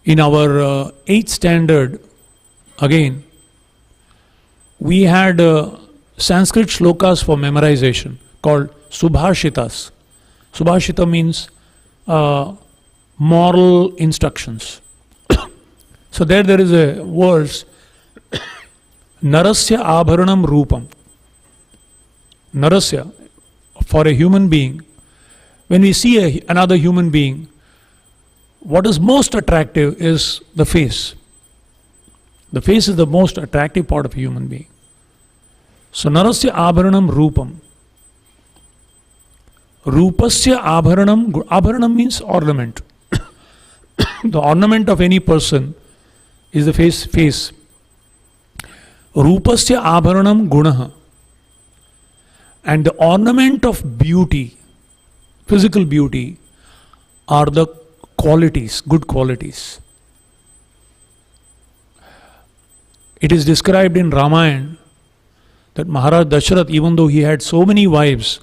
In our 8th standard, again, we had Sanskrit shlokas for memorization called Subhashitas. Subhashita means moral instructions. So there is a verse, Narasya Abharanam Rupam. Narasya, for a human being, when we see another human being, what is most attractive is the face. The face is the most attractive part of a human being. So Narasya Abharanam Rupam. Rupasya Abharanam, Abharanam means ornament. The ornament of any person is the face. Rupasya Abharanam Gunaha. And the ornament of beauty, physical beauty, are the qualities, good qualities. It is described in Ramayana that Maharaj Dasharath, even though he had so many wives,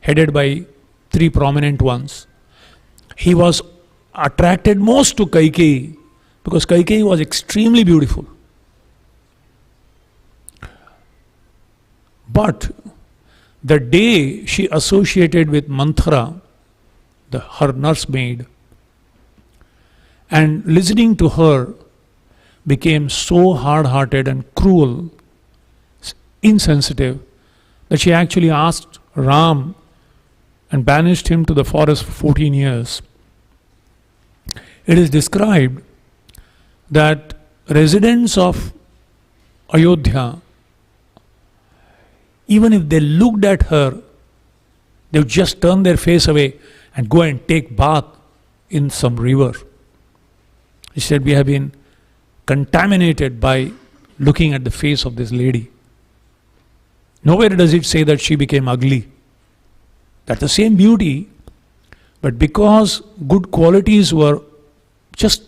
headed by 3 prominent ones, he was attracted most to Kaikeyi, because Kaikeyi was extremely beautiful. But the day she associated with Manthara, her nursemaid, And listening to her became so hard-hearted and cruel, insensitive, that she actually asked Ram and banished him to the forest for 14 years. It is described that residents of Ayodhya, even if they looked at her, they would just turn their face away and go and take bath in some river. He said, we have been contaminated by looking at the face of this lady. Nowhere does it say that she became ugly. That's the same beauty, but because good qualities were just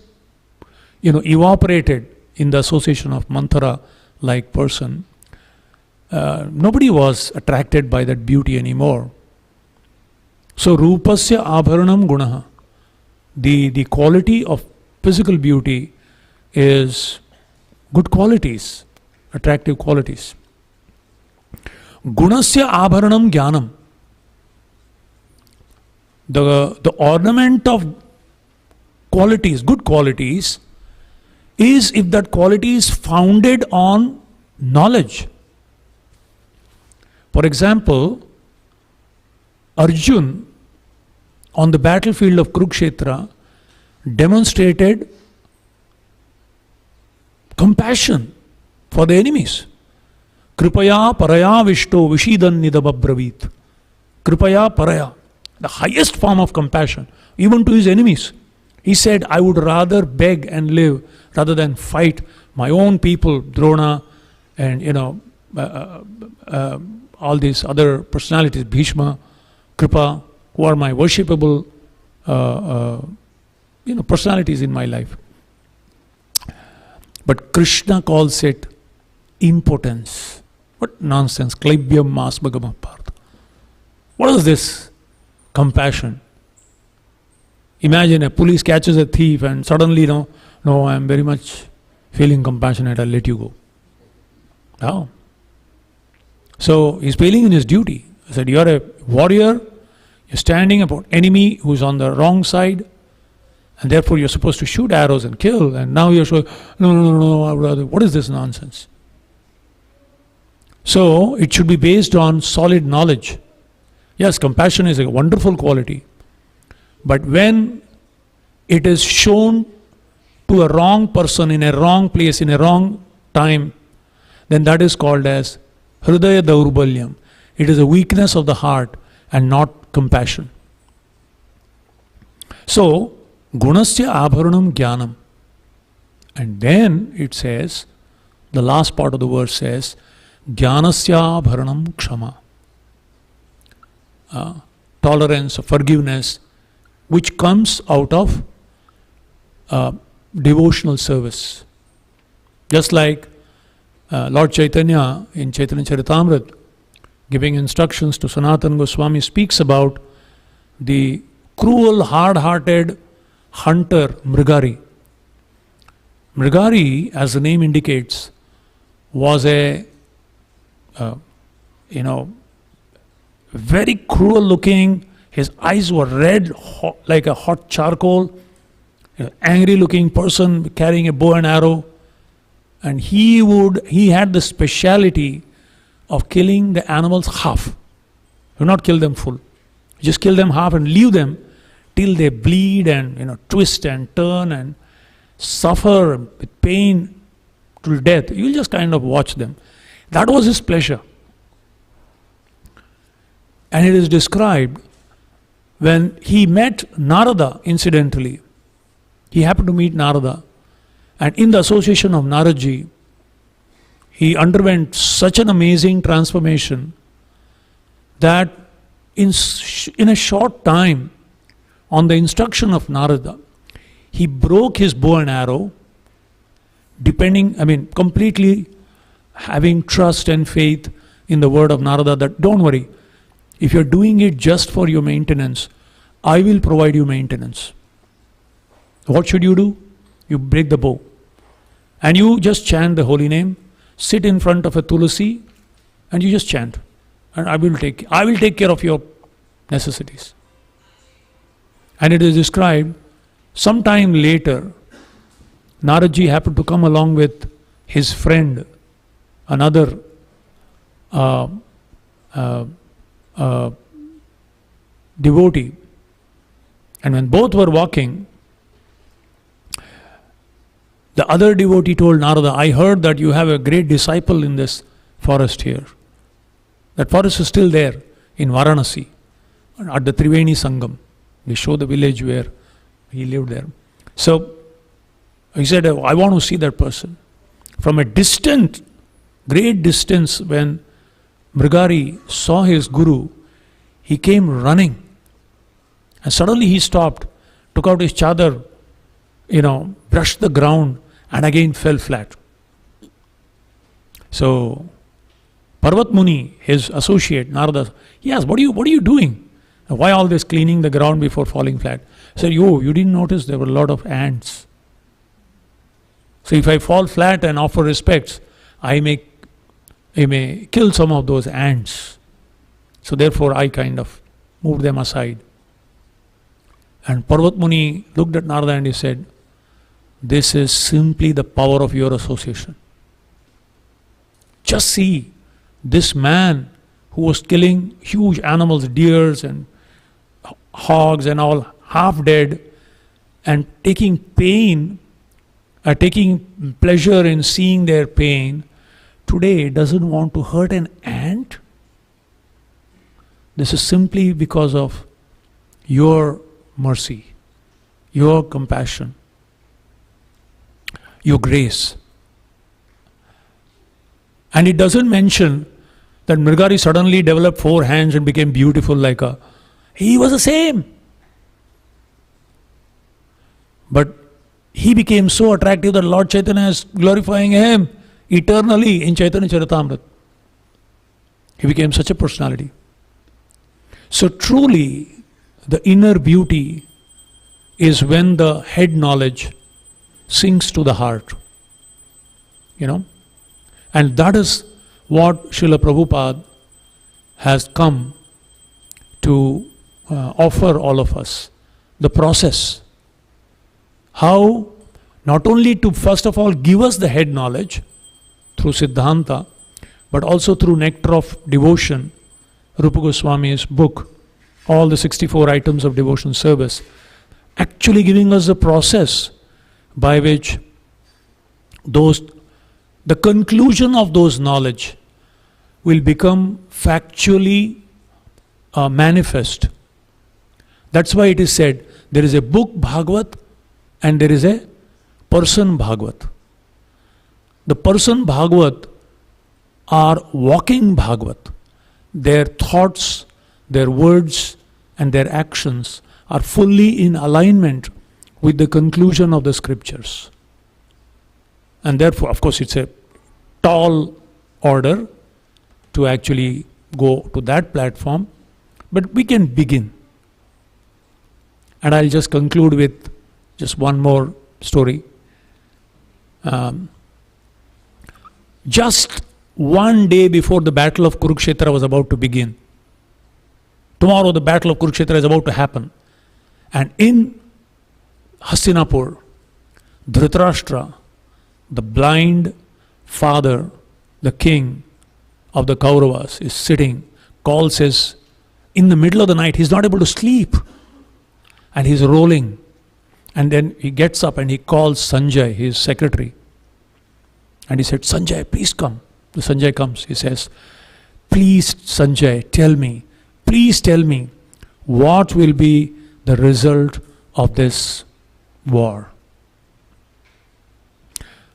evaporated in the association of Manthara-like person, nobody was attracted by that beauty anymore. So rupasya abharanam gunaha, the quality of physical beauty is good qualities, attractive qualities. Gunasya abharanam jnanam, the ornament of qualities, good qualities, is if that quality is founded on knowledge. For example, Arjun on the battlefield of Kurukshetra demonstrated compassion for the enemies. Kripaya paraya vishto vishidan nidababravit. Kripaya paraya, the highest form of compassion, even to his enemies. He said, I would rather beg and live rather than fight my own people, Drona and all these other personalities, Bhishma, Kripa, who are my worshipable personalities in my life. But Krishna calls it impotence. What nonsense! Klaibyam masbagama partha. What is this compassion? Imagine a police catches a thief and suddenly, no, I am very much feeling compassionate, I'll let you go. No. So he's failing in his duty. I said, you're a warrior, you're standing about enemy who's on the wrong side, and therefore you're supposed to shoot arrows and kill, and now you're showing, no, what is this nonsense? So it should be based on solid knowledge. Yes, compassion is a wonderful quality, but when it is shown to a wrong person in a wrong place, in a wrong time, then that is called as hridaya daurbalyam. It is a weakness of the heart and not compassion. So, gunasya abharanam jnanam. And then it says, the last part of the verse says, jnanasya abharanam kshama. Tolerance, forgiveness, which comes out of devotional service. Just like Lord Chaitanya in Chaitanya Charitamrita giving instructions to Sanatana Goswami speaks about the cruel, hard-hearted hunter Mrigari. Mrigari, as the name indicates, was a very cruel looking. His eyes were red like a hot charcoal. Angry looking person carrying a bow and arrow, and he had the speciality of killing the animals half. Do not kill them full. Just kill them half and leave them till they bleed and twist and turn and suffer with pain till death. You'll just kind of watch them. That was his pleasure. And it is described when he met Narada incidentally. He happened to meet Narada, and in the association of Naradji, he underwent such an amazing transformation that in a short time, on the instruction of Narada, he broke his bow and arrow, completely having trust and faith in the word of Narada that don't worry, if you're doing it just for your maintenance, I will provide you maintenance. What should you do? You break the bow. And you just chant the holy name, sit in front of a tulasi, and you just chant. And I will take care of your necessities. And it is described Sometime later, Naradji happened to come along with his friend, another devotee. And when both were walking, the other devotee told Narada, I heard that you have a great disciple in this forest here. That forest is still there in Varanasi, at the Triveni Sangam. They show the village where he lived there. So he said, I want to see that person. From a great distance, when Mrigari saw his guru, he came running. And suddenly he stopped, took out his chadar, brushed the ground, and again fell flat. So Parvat Muni, his associate, Narada, he asked, what are you doing? Why all this cleaning the ground before falling flat? He said, you didn't notice there were a lot of ants. So if I fall flat and offer respects, I may kill some of those ants. So therefore I kind of moved them aside. And Parvat Muni looked at Narada and he said, this is simply the power of your association. Just see, this man who was killing huge animals, deers and hogs and all, half dead, and taking pleasure in seeing their pain, today doesn't want to hurt an ant. This is simply because of your mercy, your compassion, your grace. And it doesn't mention that Mrigari suddenly developed 4 hands and became beautiful like a... He was the same. But he became so attractive that Lord Chaitanya is glorifying him eternally in Chaitanya Charitamrita. He became such a personality. So truly, the inner beauty is when the head knowledge sinks to the heart. And that is what Srila Prabhupada has come to offer all of us. The process. How not only to first of all give us the head knowledge through Siddhanta, but also through nectar of devotion, Rupa Goswami's book, all the 64 items of devotion service, actually giving us the process by which the conclusion of those knowledge will become factually manifest. That's why it is said, there is a book Bhagavat and there is a person Bhagavat. The person Bhagavat are walking Bhagavat. Their thoughts, their words and their actions are fully in alignment with the conclusion of the scriptures. And therefore, of course, it's a tall order to actually go to that platform, but we can begin. And I'll just conclude with just one more story. Just one day before the battle of Kurukshetra was about to begin, tomorrow the battle of Kurukshetra is about to happen, and in Hastinapur, Dhritarashtra, the blind father, the king of the Kauravas, is sitting, calls his, in the middle of the night, he's not able to sleep, and he's rolling. And then he gets up and he calls Sanjay, his secretary. And he said, Sanjay, please come. The Sanjay comes. He says, please, Sanjay, please tell me what will be the result of this war.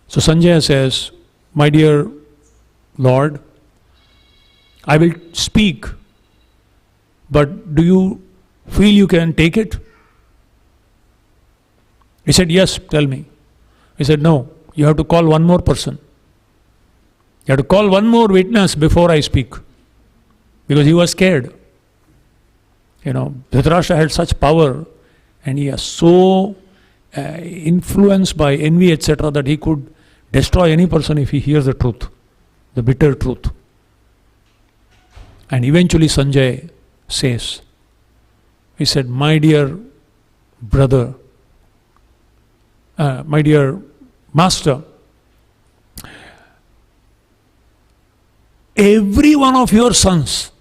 So Sanjay says, my dear Lord, I will speak, but do you feel you can take it? He said, yes, tell me. He said, no, you have to call one more person. You have to call one more witness before I speak. Because he was scared. Dhritarashtra had such power and he was so influenced by envy, etc., that he could destroy any person if he hears the truth, the bitter truth. And eventually Sanjay says, he said, my dear brother, my dear master, every one of your sons,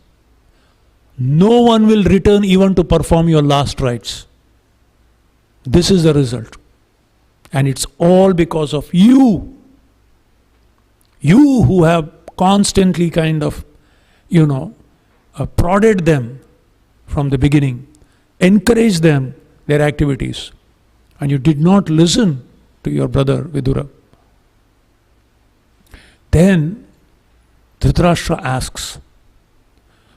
no one will return even to perform your last rites. This is the result. And it's all because of you. You who have constantly kind of, prodded them from the beginning, encouraged them, their activities. And you did not listen to your brother Vidura. Then Dhritarashtra asks,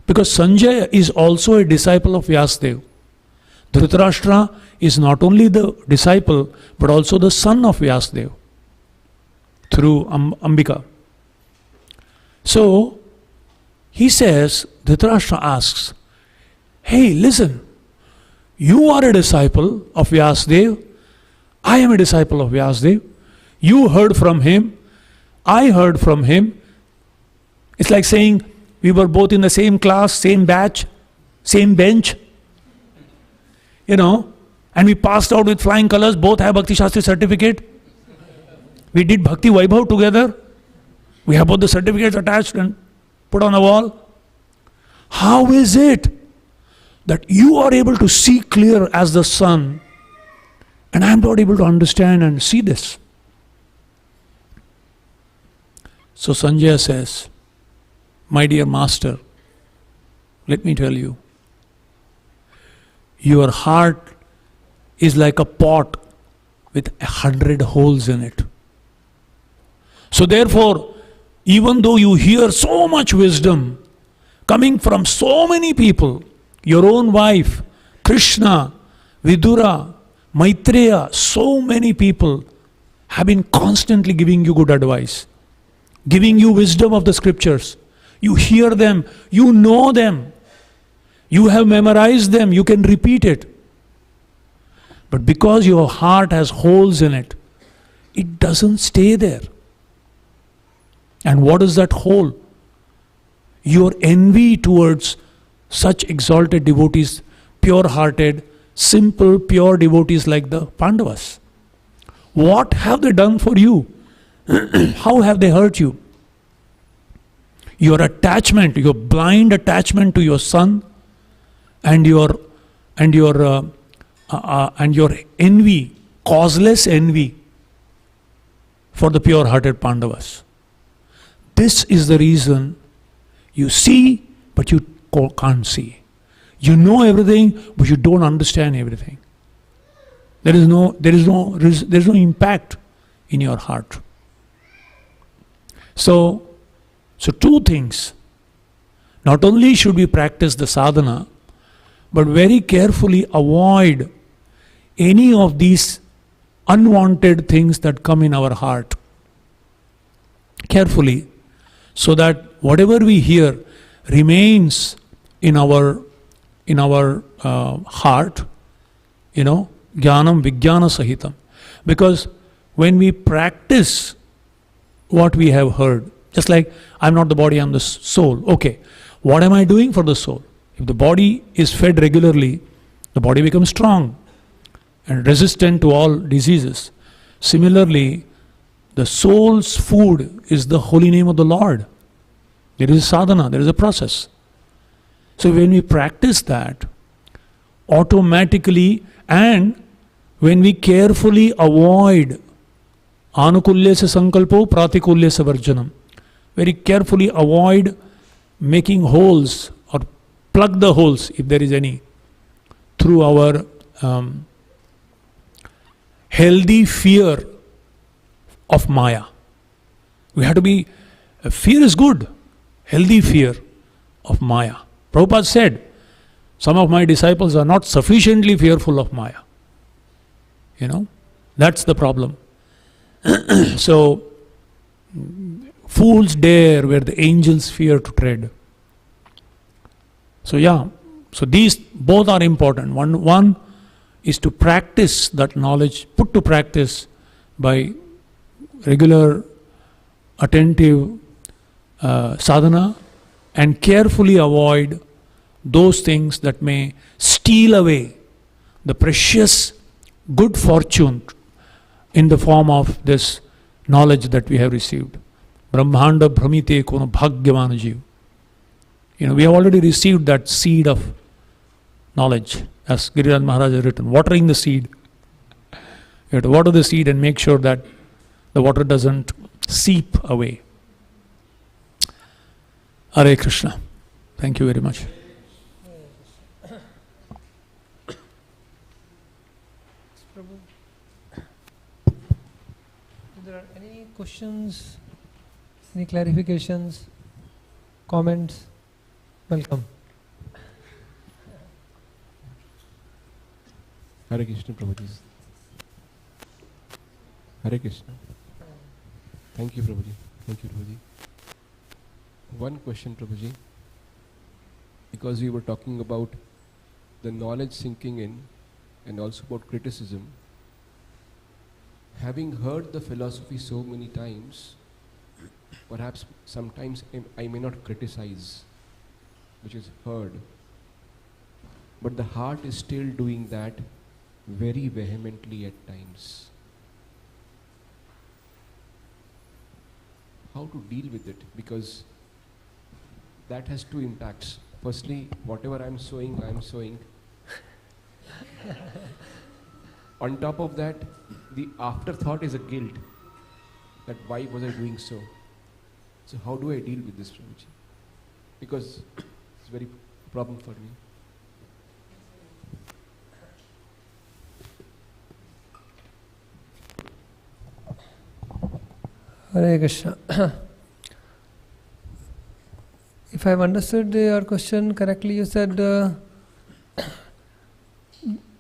because Sanjaya is also a disciple of Vyasadeva. Dhritarashtra is not only the disciple but also the son of Vyasadeva through Ambika. So he says, Dhritarashtra asks, hey, listen, you are a disciple of Vyasadeva, I am a disciple of Vyasadeva, you heard from him, I heard from him. It's like saying we were both in the same class, same batch, same bench, and we passed out with flying colors, both have Bhakti Shastri certificate. We did Bhakti Vaibhav together. We have both the certificates attached and put on the wall. How is it that you are able to see clear as the sun and I am not able to understand and see this? So Sanjaya says, my dear master, let me tell you, your heart is like a pot with 100 holes in it. So therefore, even though you hear so much wisdom coming from so many people, your own wife, Krishna, Vidura, Maitreya, so many people have been constantly giving you good advice, giving you wisdom of the scriptures. You hear them, you know them, you have memorized them, you can repeat it. But because your heart has holes in it, it doesn't stay there. And what is that hole? Your envy towards such exalted devotees, pure-hearted, simple, pure devotees like the Pandavas. What have they done for you? How have they hurt you? Your attachment, your blind attachment to your son, and your envy, causeless envy for the pure-hearted Pandavas. This is the reason you see, but you can't see. You know everything, but you don't understand everything. There is no impact in your heart. So two things. Not only should we practice the sadhana, but very carefully avoid any of these unwanted things that come in our heart. Carefully, so that whatever we hear remains in our heart, jnanam vijnana sahitam. Because when we practice what we have heard, just like I'm not the body, I'm the soul. Okay, what am I doing for the soul? If the body is fed regularly, the body becomes strong and resistant to all diseases. Similarly, the soul's food is the holy name of the Lord. There is sadhana, there is a process. So when we practice that, automatically, and when we carefully avoid anukulyasa sankalpo pratikulyasa varjanam, very carefully avoid making holes or plug the holes, if there is any, through our healthy fear of Maya. We have to be, fear is good, healthy fear of Maya. Prabhupada said, some of my disciples are not sufficiently fearful of Maya. That's the problem. So, fools dare where the angels fear to tread. So these both are important. One is to practice that knowledge, put to practice by regular, attentive sadhana, and carefully avoid those things that may steal away the precious good fortune in the form of this knowledge that we have received. Brahmanda Brahmite Kono Bhagyavana Jiv. We have already received that seed of knowledge, as Giriraj Maharaj has written, watering the seed. You have to water the seed and make sure that the water doesn't seep away. Hare Krishna. Thank you very much. If there are any questions, any clarifications, comments, welcome. Hare Krishna, Prabhuji. Hare Krishna. Thank you, Prabhuji. Thank you, Prabhuji. One question, Prabhuji. Because we were talking about the knowledge sinking in and also about criticism. Having heard the philosophy so many times, perhaps sometimes I may not criticize, which is heard. But the heart is still doing that very vehemently at times. How to deal with it? Because that has two impacts. Firstly, whatever I'm sowing, I'm sowing. On top of that, the afterthought is a guilt. That why was I doing so? So how do I deal with this, Prabhuji? Because it's a very problem for me. Hare Krishna. If I have understood your question correctly, you said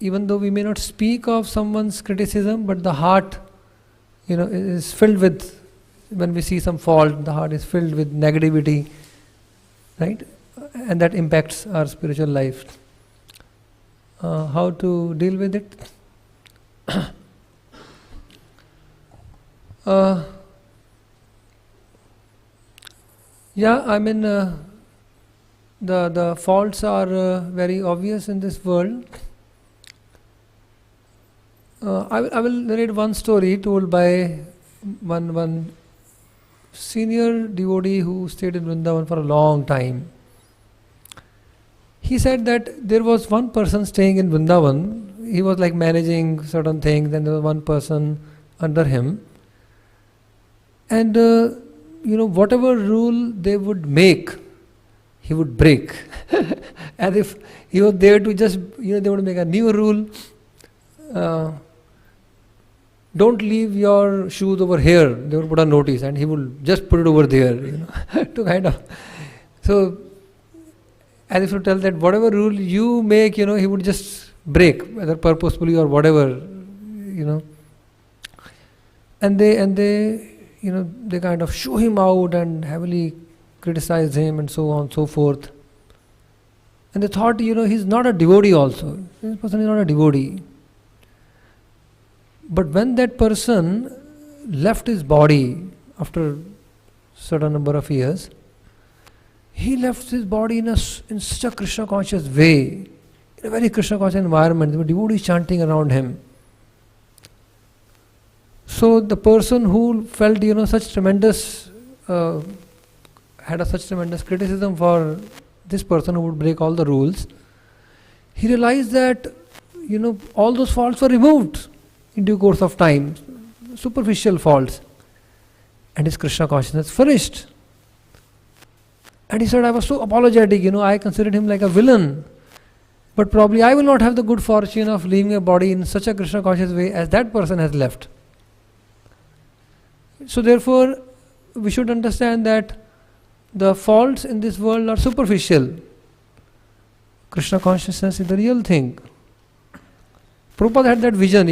even though we may not speak of someone's criticism, but the heart, is filled with, when we see some fault, the heart is filled with negativity, right? And that impacts our spiritual life. How to deal with it? Yeah, I mean, the faults are very obvious in this world. I will narrate one story told by one senior devotee who stayed in Vrindavan for a long time. He said that there was one person staying in Vrindavan. He was like managing certain things, and there was one person under him. And whatever rule they would make, he would break. As if he was there to just, they would make a new rule. Don't leave your shoes over here. They would put a notice and he would just put it over there, to kind of. So, as if to tell that whatever rule you make, he would just break, whether purposefully or whatever, And they kind of shoo him out and heavily criticize him and so on and so forth. And they thought, he's not a devotee also. This person is not a devotee. But when that person left his body after a certain number of years, he left his body in such a Krishna conscious way, in a very Krishna conscious environment. There were devotees chanting around him. So the person who felt, such tremendous, had such tremendous criticism for this person who would break all the rules, he realized that, all those faults were removed in due course of time, superficial faults, and his Krishna consciousness flourished. And he said, I was so apologetic, I considered him like a villain, but probably I will not have the good fortune of leaving a body in such a Krishna conscious way as that person has left. So therefore, we should understand that the faults in this world are superficial. Krishna consciousness is the real thing. Prabhupada had that vision,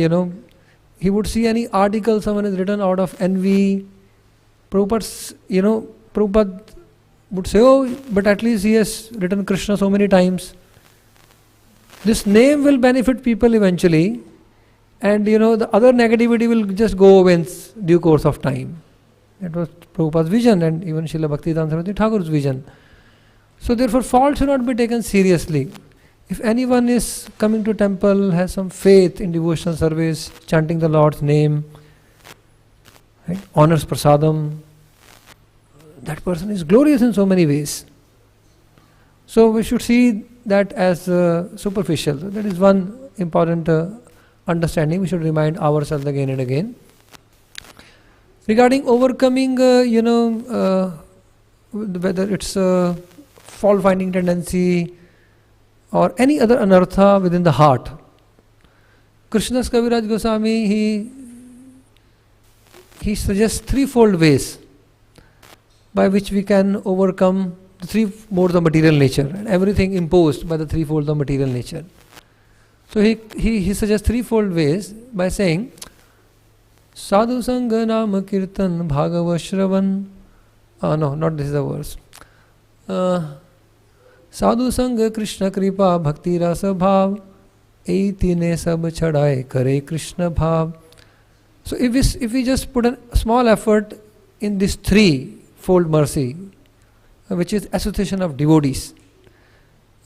he would see any article someone has written out of envy. Prabhupada would say, oh, but at least he has written Krishna so many times. This name will benefit people eventually. And the other negativity will just go away in due course of time. That was Prabhupada's vision, and even Srila Bhaktivedanta Saraswati Thakur's vision. So therefore, faults should not be taken seriously. If anyone is coming to temple, has some faith in devotional service, chanting the Lord's name, right? Honors prasadam, that person is glorious in so many ways. So we should see that as superficial. So that is one important understanding we should remind ourselves again and again. Regarding overcoming, whether it's a fault-finding tendency or any other anartha within the heart, Krishnadas Kaviraj Goswami, he suggests threefold ways by which we can overcome the three modes of material nature and everything imposed by the threefold of material nature. So he suggests threefold ways by saying, Sadhu Sangha Nama Kirtan Bhagava Shravan. No, not this is the verse. Sadhu Sangha Krishna Kripa Bhakti Rasa Bhav Eitine Sab Chadai Kare Krishna Bhav. So if we just put a small effort in this threefold mercy, which is association of devotees.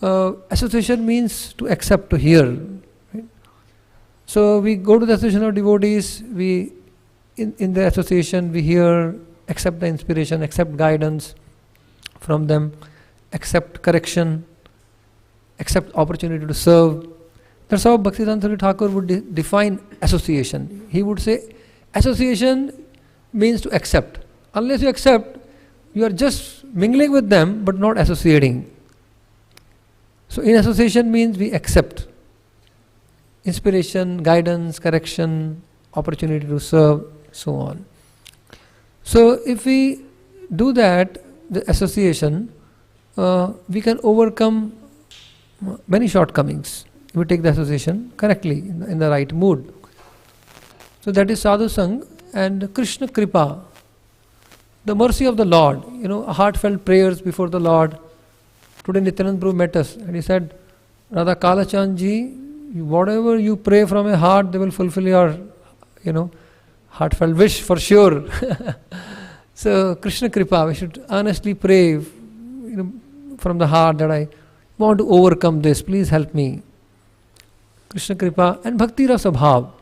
Association means to accept, to hear. Right? So we go to the association of devotees, in the association we hear, accept the inspiration, accept guidance from them, accept correction, accept opportunity to serve. That's how Bhaktisiddhanta Thakur would define association. He would say, association means to accept. Unless you accept, you are just mingling with them but not associating. So in association means we accept inspiration, guidance, correction, opportunity to serve, so on. So if we do that, the association, we can overcome many shortcomings. If we take the association correctly, in the right mood. So that is Sadhu Sang and Krishna Kripa, the mercy of the Lord. Heartfelt prayers before the Lord. Today Nityanand Prabhu met us and he said, Radha Kalachand ji, whatever you pray from a heart, they will fulfill your, heartfelt wish for sure. So Krishna Kripa, we should honestly pray, from the heart that I want to overcome this. Please help me. Krishna Kripa and Bhakti Rasa Bhav.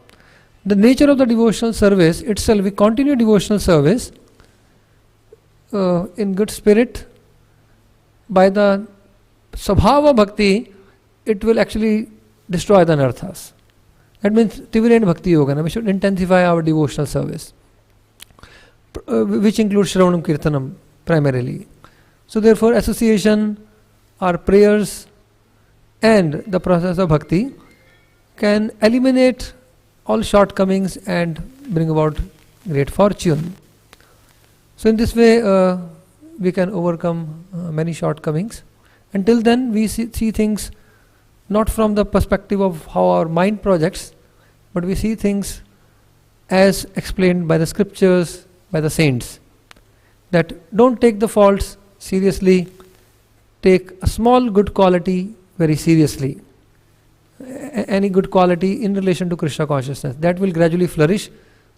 The nature of the devotional service itself, we continue devotional service in good spirit. By the Sabhava Bhakti, it will actually destroy the anarthas. That means Tivirend Bhakti Yoga. We should intensify our devotional service, which includes Shravanam Kirtanam primarily. So therefore association, our prayers and the process of bhakti can eliminate all shortcomings and bring about great fortune. So in this way we can overcome many shortcomings. Until then we see things not from the perspective of how our mind projects, but we see things as explained by the scriptures, by the saints. That don't take the faults seriously, take a small good quality very seriously. Any good quality in relation to Krishna consciousness, that will gradually flourish,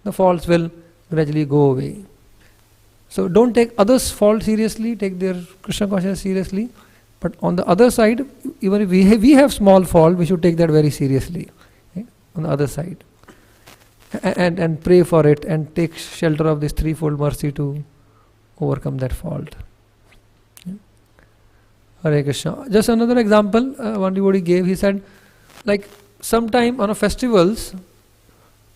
the faults will gradually go away. So don't take others' fault seriously, take their Krishna consciousness seriously. But on the other side, even if we have small fault, we should take that very seriously. Okay? On the other side. And pray for it and take shelter of this threefold mercy to overcome that fault. Yeah. Hare Krishna. Just another example, one devotee gave, he said, like sometime on a festivals,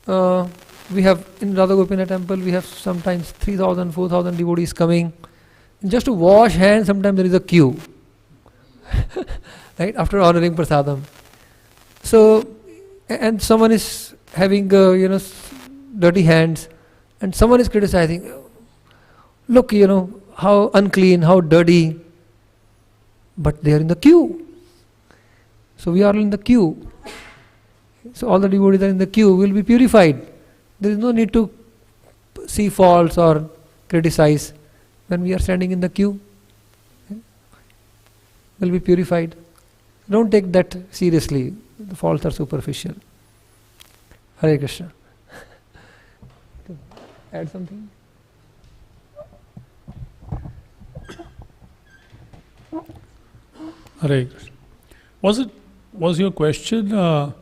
we have in Radha Gopinath temple, we have sometimes 3,000, 4,000 devotees coming. And just to wash hands, sometimes there is a queue. Right, after honoring prasadam. So, and someone is having dirty hands, and someone is criticizing, look, how unclean, how dirty, but they are in the queue. So we are in the queue. So all the devotees are in the queue, will be purified. There is no need to see faults or criticize when we are standing in the queue. Will be purified. Don't take that seriously. The faults are superficial. Hare Krishna. Add something? Hare Krishna. Was your question the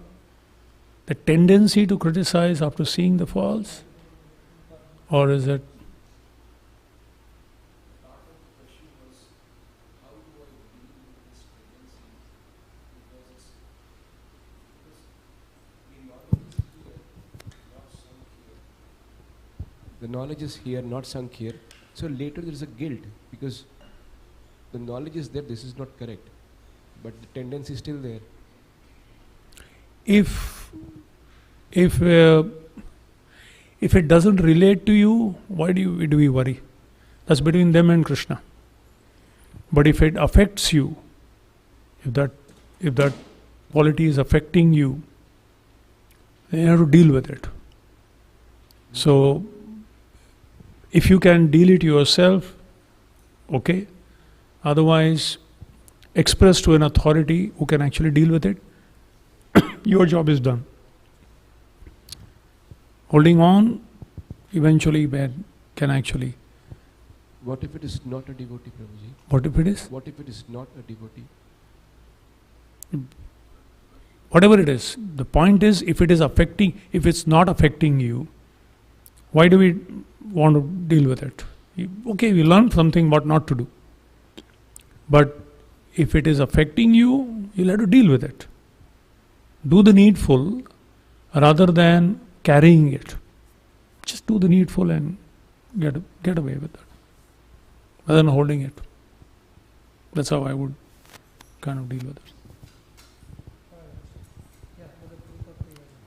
tendency to criticize after seeing the faults? Or is it? The knowledge is here, not sunk here. So later there is a guilt because the knowledge is there, this is not correct. But the tendency is still there. If it doesn't relate to you, why do we worry? That's between them and Krishna. But if it affects you, if that quality is affecting you, then you have to deal with it. So if you can deal it yourself, okay. Otherwise, express to an authority who can actually deal with it. Your job is done. Holding on, eventually can actually. What if it is not a devotee, Prabhuji? What if it is? What if it is not a devotee? Whatever it is, the point is, if it's not affecting you, why do we want to deal with it? Okay, we learn something what not to do. But if it is affecting you, you'll have to deal with it. Do the needful rather than carrying it. Just do the needful and get away with it, rather than holding it. That's how I would kind of deal with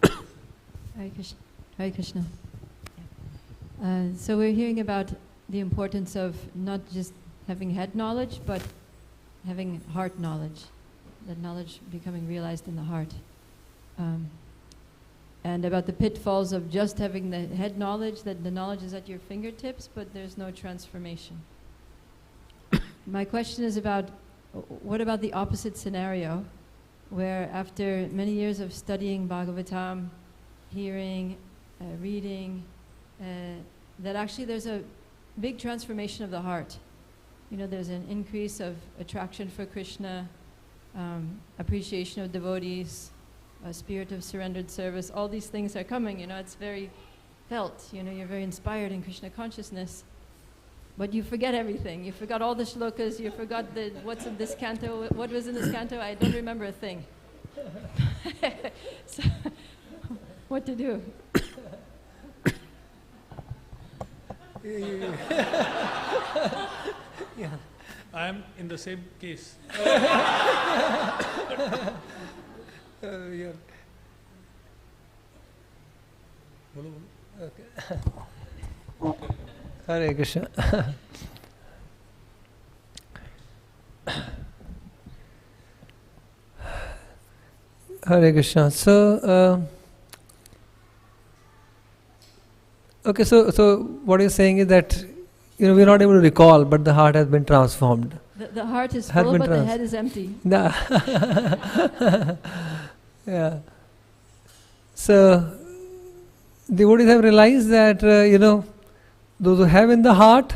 it. Hare Krishna. So we're hearing about the importance of not just having head knowledge, but having heart knowledge, that knowledge becoming realized in the heart. And about the pitfalls of just having the head knowledge, that the knowledge is at your fingertips, but there's no transformation. My question is about, what about the opposite scenario, where after many years of studying Bhagavatam, hearing, reading, that actually there's a big transformation of the heart. You know, there's an increase of attraction for Krishna, appreciation of devotees, a spirit of surrendered service. All these things are coming, you know, it's very felt. You know, you're very inspired in Krishna consciousness. But you forget everything. You forgot all the shlokas, you forgot what's in this canto, what was in this canto, I don't remember a thing. So, what to do? Yeah, I am in the same case. Yeah. Okay. Hare Krishna. Hare Krishna. So, okay. So what you're saying is that, you know, we're not able to recall, but the heart has been transformed. The heart is full, but the head is empty. Nah. Yeah. So, devotees have realized that, you know, those who have in the heart,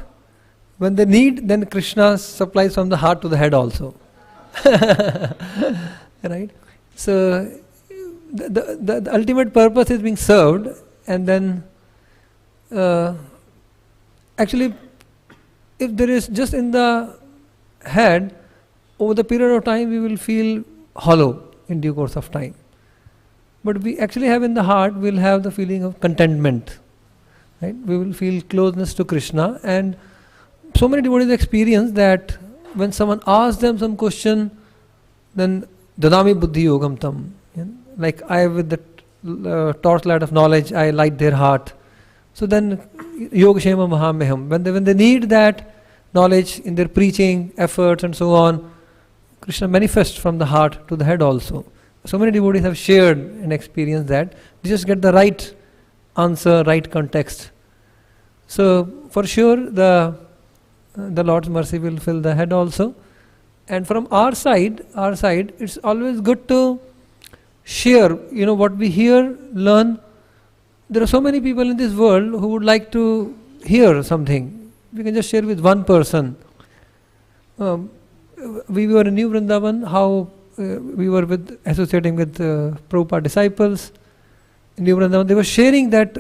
when they need, then Krishna supplies from the heart to the head also. Right? So, the ultimate purpose is being served, and then actually, if there is just in the head, over the period of time we will feel hollow in due course of time. But we actually have in the heart, we'll have the feeling of contentment. Right? We will feel closeness to Krishna, and so many devotees experience that when someone asks them some question, then dadami buddhi yogam tam. Like I, with the torchlight of knowledge, I light their heart. So then yogashema mahameham. When they need that knowledge in their preaching efforts and so on, Krishna manifests from the heart to the head also. So many devotees have shared an experience that they just get the right answer, right context. So for sure the Lord's mercy will fill the head also. And from our side, it's always good to share, you know, what we hear, learn. There are so many people in this world who would like to hear something. We can just share with one person. We were in New Vrindavan, how we were associating with Prabhupada disciples in New Vrindavan. They were sharing that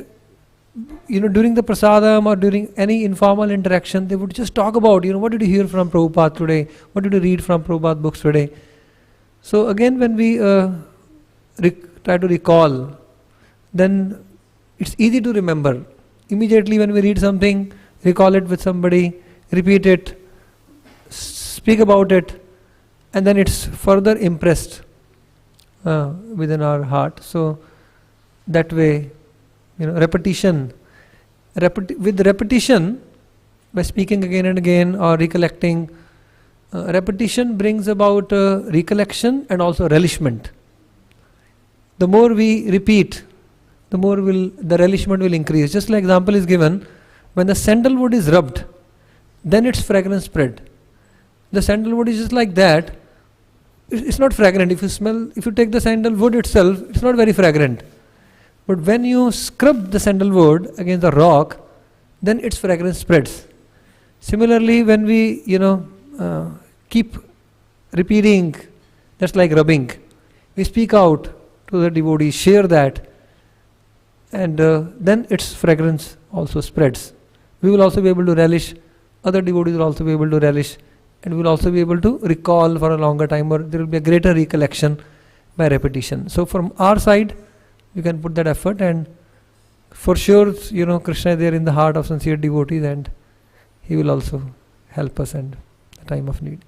during the prasadam or during any informal interaction, they would just talk about, what did you hear from Prabhupada today? What did you read from Prabhupada books today? So again, when we try to recall, then it's easy to remember. Immediately when we read something, recall it with somebody, repeat it, speak about it, and then it's further impressed within our heart. So that way, repetition. With repetition, by speaking again and again or recollecting, repetition brings about recollection and also relishment. The more we repeat, the more the relishment will increase. Just like example is given, when the sandalwood is rubbed, then its fragrance spread. The sandalwood is just like that. It's not fragrant. If you take the sandalwood itself, it's not very fragrant. But when you scrub the sandalwood against the rock, then its fragrance spreads. Similarly, when we, keep repeating, that's like rubbing. We speak out to the devotees, share that, and then its fragrance also spreads. We will also be able to relish, other devotees will also be able to relish, and we will also be able to recall for a longer time, or there will be a greater recollection by repetition. So from our side, we can put that effort, and for sure, Krishna is there in the heart of sincere devotees, and he will also help us in the time of need.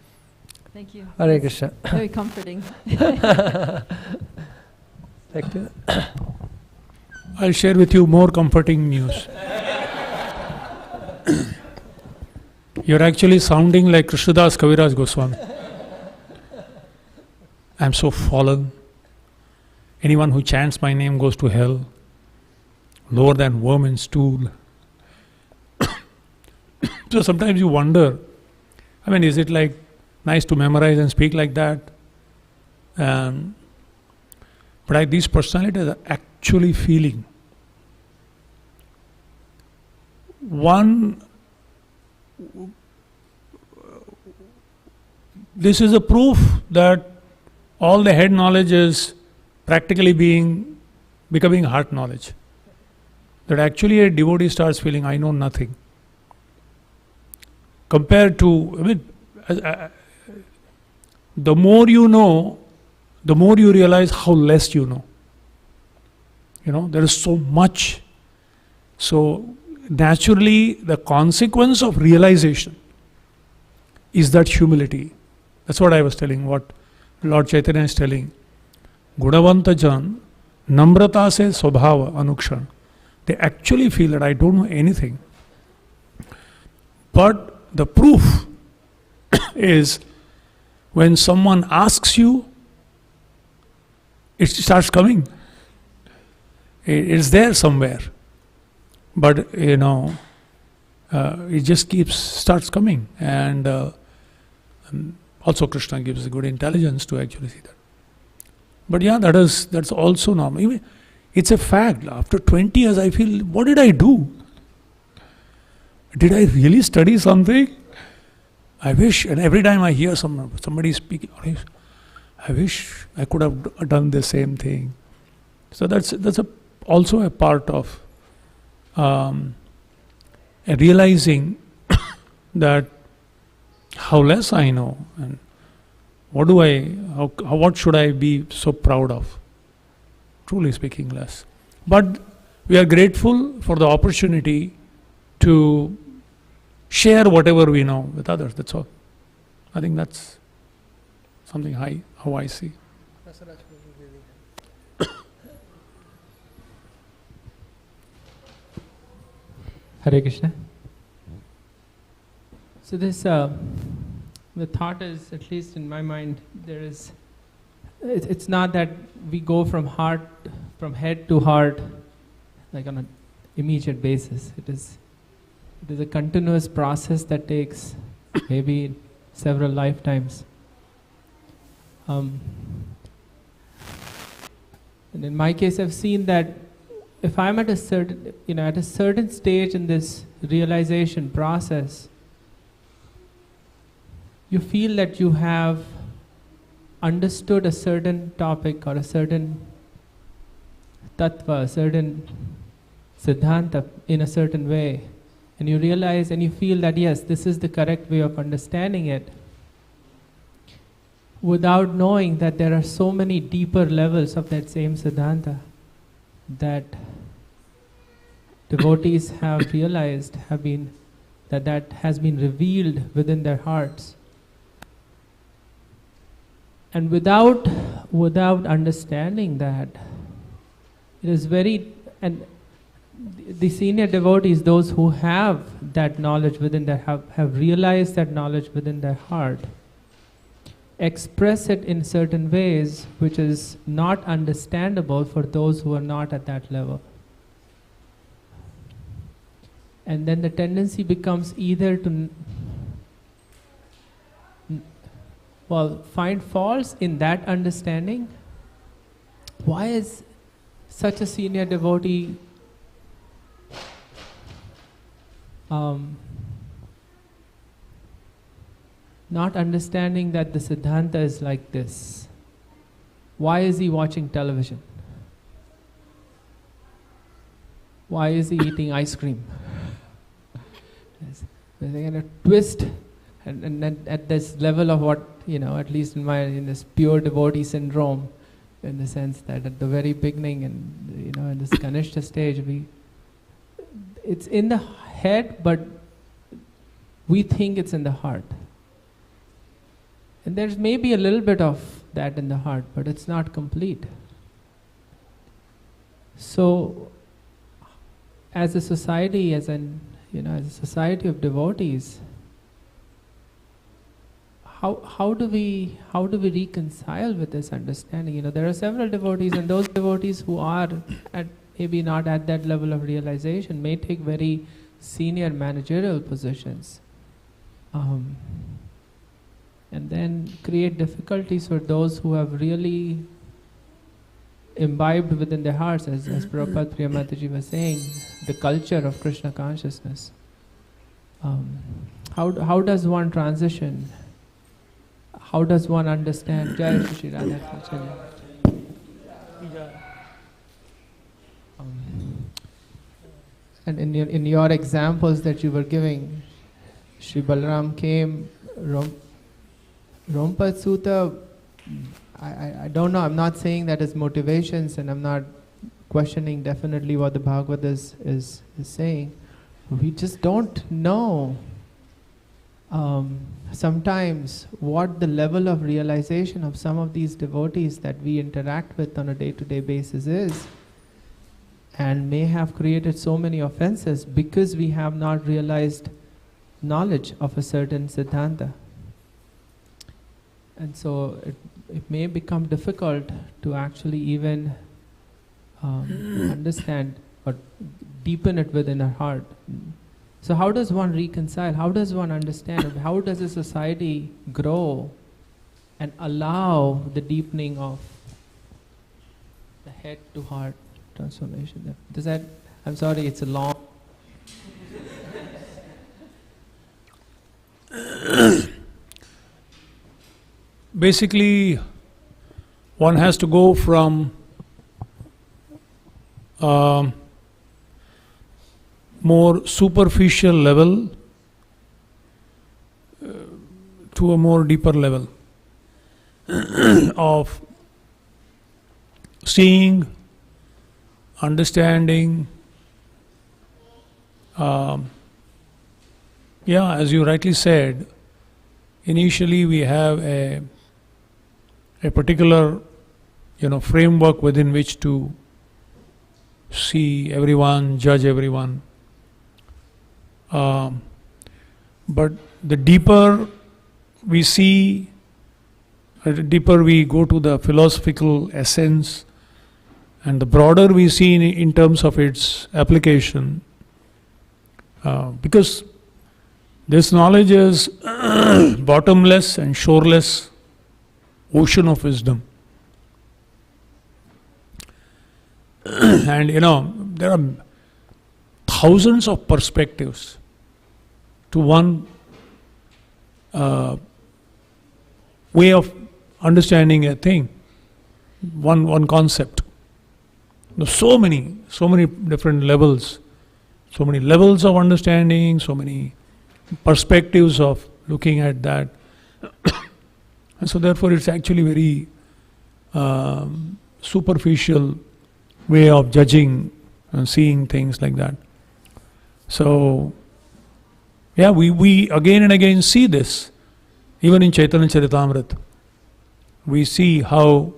Thank you. Hare Krishna. Very comforting. Thank you. I'll share with you more comforting news. You're actually sounding like Krishnadas Kaviraj Goswami. I'm so fallen. Anyone who chants my name goes to hell, lower than worm in stool. So sometimes you wonder, is it like nice to memorize and speak like that? But these personalities are actually feeling. This is a proof that all the head knowledge is practically becoming heart knowledge. That actually a devotee starts feeling, I know nothing. Compared to, the more you know, the more you realize how less you know. There is so much. So naturally, the consequence of realization is that humility. That's what I was telling, what Lord Chaitanya is telling. Gudavanta jan, namrata se swabhava anukshan. They actually feel that I don't know anything. But the proof is when someone asks you, it starts coming. It's there somewhere. But, it just starts coming. And also Krishna gives good intelligence to actually see that. But yeah, that's also normal. It's a fact. After 20 years, I feel, what did I do? Did I really study something? I wish, and every time I hear somebody speaking, I wish I could have done the same thing. So that's also a part of realizing that how less I know, and what should I be so proud of? Truly speaking, less. But we are grateful for the opportunity to share whatever we know with others. That's all. I think that's something how I see. Hare Krishna. So this, the thought is, at least in my mind, it's not that we go from head to heart, like on an immediate basis. It is a continuous process that takes maybe several lifetimes. And in my case, I've seen that if I'm at a certain stage in this realization process, you feel that you have understood a certain topic or a certain tattva, a certain Siddhanta in a certain way, and you realize and you feel that yes, this is the correct way of understanding it, without knowing that there are so many deeper levels of that same Siddhanta that devotees have realized, that has been revealed within their hearts. And without understanding that, it is and the senior devotees, those who have that knowledge within have realized that knowledge within their heart, express it in certain ways which is not understandable for those who are not at that level. And then the tendency becomes either to find faults in that understanding. Why is such a senior devotee not understanding that the Siddhanta is like this? Why is he watching television? Why is he eating ice cream? They're going to twist, and at this level of what, at least in this pure devotee syndrome, in the sense that at the very beginning and, in this Kanishta stage, it's in the head, but we think it's in the heart. And there's maybe a little bit of that in the heart, but it's not complete. So, as a society, as a society of devotees, how do we reconcile with this understanding? There are several devotees, and those devotees who are maybe not at that level of realization may take very senior managerial positions, and then create difficulties for those who have really imbibed within their hearts, as Prabhupada Priyamataji was saying, the culture of Krishna consciousness. How does one transition? How does one understand? Jai Shri Radha Krishna. And in your examples that you were giving, Shri Balaram came, Rompa Sutta, I don't know, I'm not saying that as motivations, and I'm not questioning definitely what the Bhagavad is saying. We just don't know sometimes what the level of realization of some of these devotees that we interact with on a day-to-day basis is, and may have created so many offenses because we have not realized knowledge of a certain Siddhanta. And so it may become difficult to actually even understand or deepen it within our heart. So how does one reconcile? How does one understand? How does a society grow and allow the deepening of the head to heart transformation? Does that? I'm sorry, it's a long. Basically, one has to go from more superficial level to a more deeper level of seeing, understanding. As you rightly said, initially we have a particular framework within which to see everyone, judge everyone. But the deeper we see, the deeper we go to the philosophical essence, and the broader we see in terms of its application, because this knowledge is bottomless and shoreless ocean of wisdom. And there are thousands of perspectives to one way of understanding a thing, one concept. There's so many different levels, so many levels of understanding, so many perspectives of looking at that. And so therefore it's actually very superficial way of judging and seeing things like that. So yeah, we again and again see this. Even in Chaitanya Charitamrita, we see how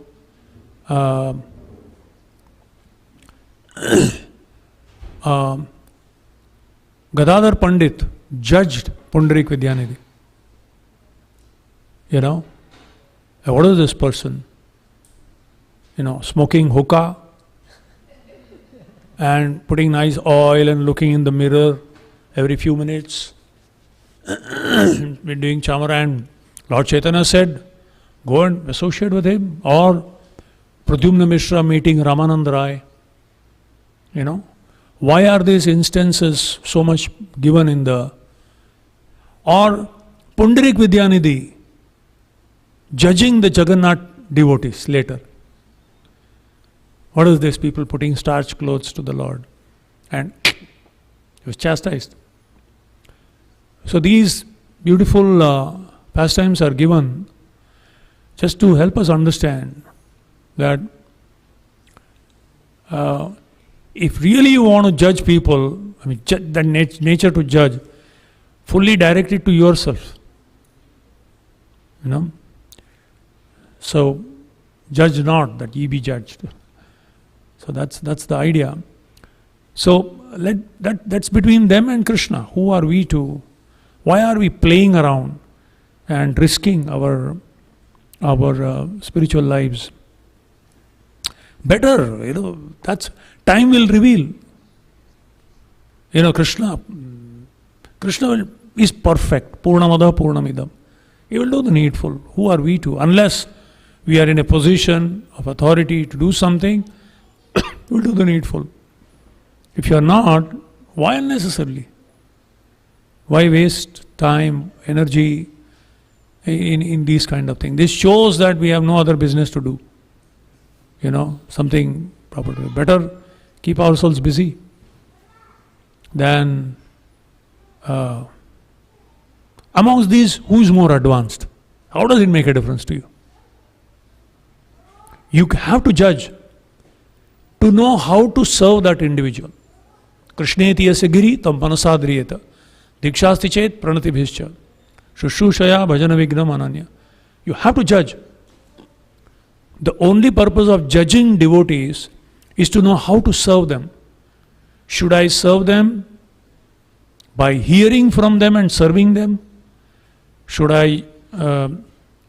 Gadadhar Pandit judged Pundarik Vidyanidhi. You know, what is this person? You know, smoking hookah and putting nice oil and looking in the mirror every few minutes. Been doing chamara, and Lord Chaitanya said, go and associate with him. Or Pradyumna Mishra meeting Ramanand Rai. You know, why are these instances so much given in the... Or Pundarik Vidyanidhi judging the Jagannath devotees later. What is this? People putting starched clothes to the Lord. And he was chastised. So these beautiful pastimes are given just to help us understand that if really you want to judge people, I mean, that nature to judge, fully direct it to yourself. You know? So, judge not that ye be judged. So that's the idea. So that's between them and Krishna. Who are we to? Why are we playing around and risking our spiritual lives? Better, you know. That's time will reveal. You know, Krishna is perfect. Purnamada Purnamidam. He will do the needful. Who are we to? Unless we are in a position of authority to do something, we will do the needful. If you are not, why unnecessarily? Why waste time, energy in these kind of things? This shows that we have no other business to do. You know, something proper to do. Better keep ourselves busy than amongst these, who is more advanced? How does it make a difference to you? You have to judge to know how to serve that individual. Krishneti yasya giri tam panasadriyeta dikshasti chet pranatibhischa shushushaya bhajana vignam ananya. You have to judge. The only purpose of judging devotees is to know how to serve them. Should I serve them by hearing from them and serving them? Should I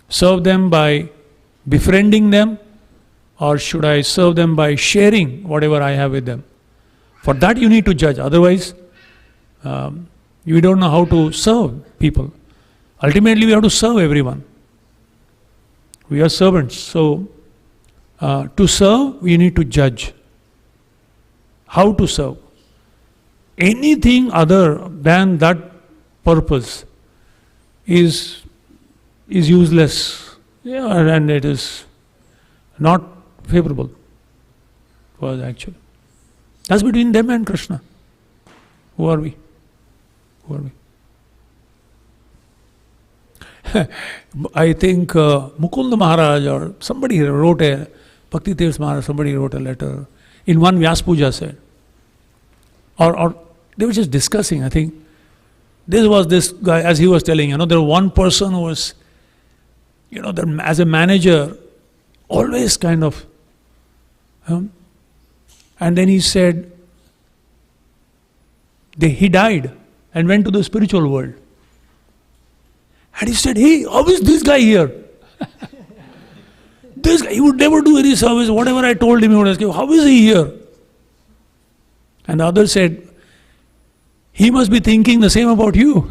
serve them by befriending them? Or should I serve them by sharing whatever I have with them? For that you need to judge. Otherwise, you don't know how to serve people. Ultimately, we have to serve everyone. We are servants. So, to serve, we need to judge. How to serve? Anything other than that purpose is useless. Yeah, and it is not favorable for us actually. That's between them and Krishna. Who are we? Who are we? I think Mukunda Maharaj or somebody wrote a, Bhakti Tirth Maharaj, somebody wrote a letter. In one Vyas Puja said, or they were just discussing, I think, this was this guy, as he was telling, you know, there was one person who was, you know, as a manager, always kind of, and then he said, he died and went to the spiritual world. And he said, hey, how is this guy here? This guy, he would never do any service. Whatever I told him, he would ask, how is he here? And the other said, he must be thinking the same about you.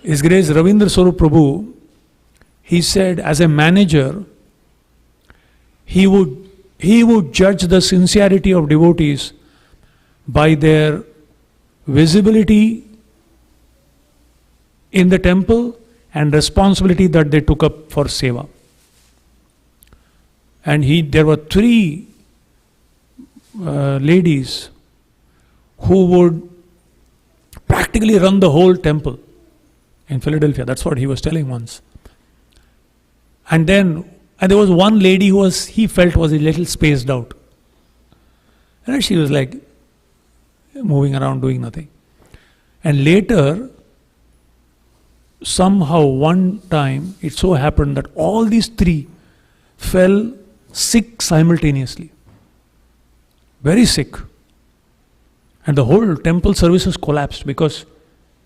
His Grace Ravindra Swarup Prabhu, he said, as a manager, he would judge the sincerity of devotees by their visibility in the temple and responsibility that they took up for seva. And there were three ladies who would practically run the whole temple in Philadelphia. That's what he was telling once. And there was one lady who he felt was a little spaced out. And she was like moving around doing nothing. And later, somehow one time, it so happened that all these three fell sick simultaneously. Very sick. And the whole temple services collapsed because,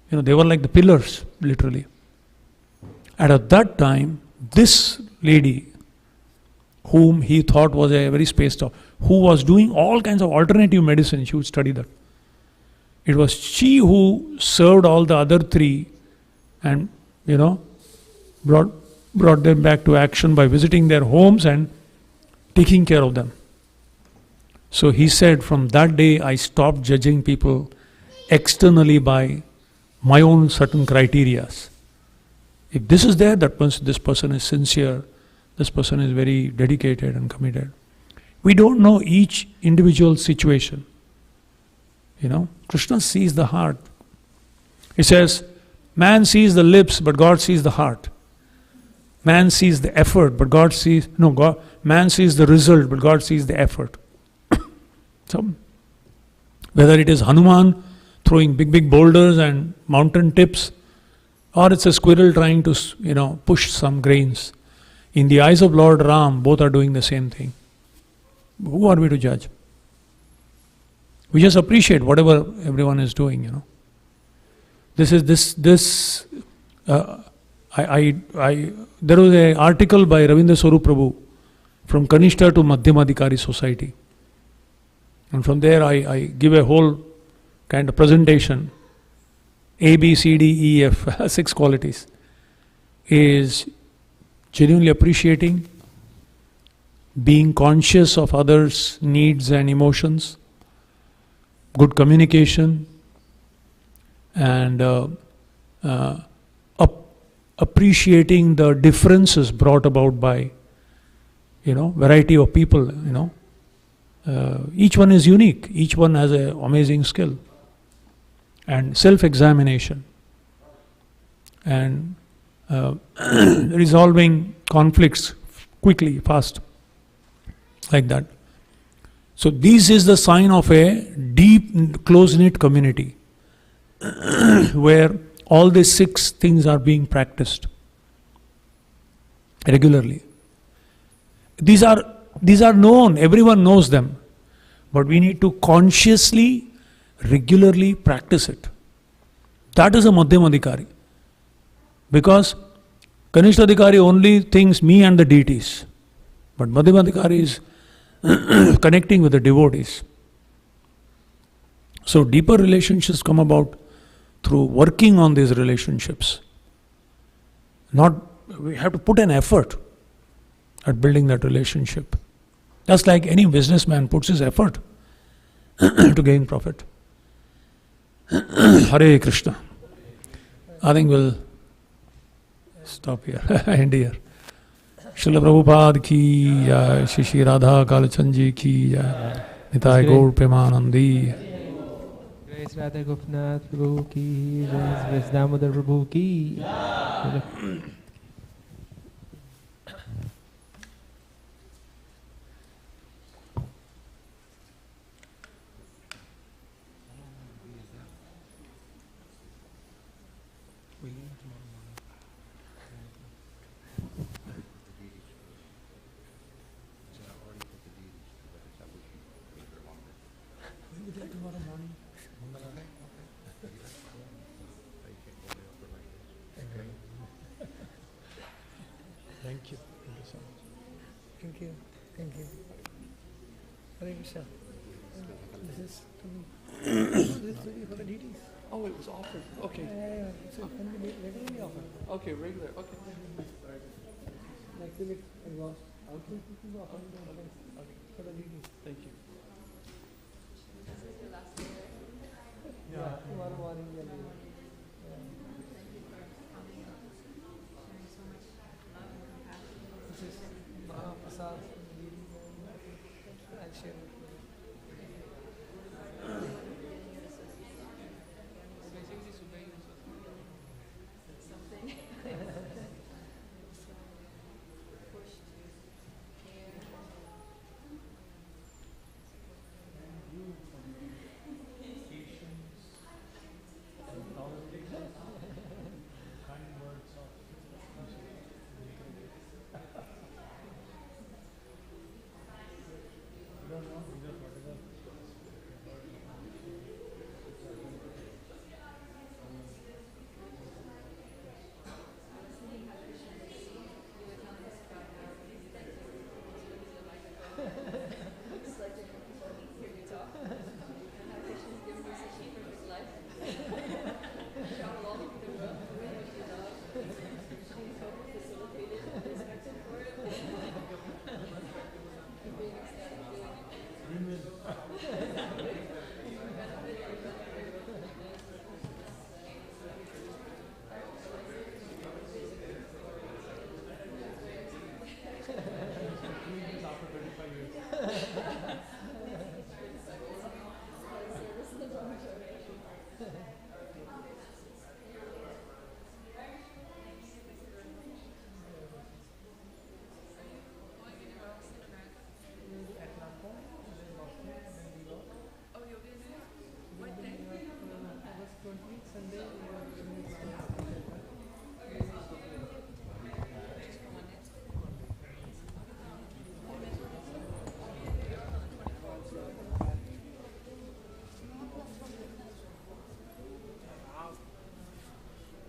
they were like the pillars, literally. And at that time, this lady, whom he thought was a very spaced out, who was doing all kinds of alternative medicine, she would study that. It was she who served all the other three and, brought them back to action by visiting their homes and taking care of them. So he said, from that day I stopped judging people externally by my own certain criterias. If this is there, this person is sincere, this person is very dedicated and committed. We don't know each individual situation. Krishna sees the heart. He says, man sees the lips, but God sees the heart. Man sees the effort, but man sees the result, but God sees the effort. So, whether it is Hanuman throwing big boulders and mountain tips, or it's a squirrel trying to, push some grains. In the eyes of Lord Ram, both are doing the same thing. Who are we to judge? We just appreciate whatever everyone is doing, There was an article by Ravindra Swarup Prabhu from Kanishta to Madhyamadhikari Society. And from there I give a whole kind of presentation. A, B, C, D, E, F, 6 qualities. Is genuinely appreciating, being conscious of others' needs and emotions, good communication, and appreciating the differences brought about by, variety of people, Each one is unique, each one has an amazing skill. And self-examination. And resolving conflicts quickly, fast. Like that. So this is the sign of a deep, close-knit community where all these 6 things are being practiced regularly. These are known, everyone knows them, but we need to consciously, regularly practice it. That is a Madhyamadhikari. Because Kanishthadhikari only thinks me and the deities, but Madhyamadhikari is connecting with the devotees. So deeper relationships come about through working on these relationships. We have to put an effort at building that relationship. Just like any businessman puts his effort to gain profit. Hare Krishna. I think we'll stop here, end here. Srila Prabhupada ki jai, Shri Radha Kalachand ji ki jai, Nitai Gaur Premanandi. Grace Radha Gopinath Prabhu ki jai, Grace Damodar Prabhu ki jai. Thank you. Thank you so much. Thank you. Thank you. Hare Krishna. This is to me. This is for the deities. Oh, it was offered. Okay. Yeah. So it can be regularly offered. Okay, regular. Okay. Like Philip and Ross. Okay. For the deities. Thank you. Yeah. Tomorrow morning we will. This is Mahaprasad.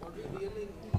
What we really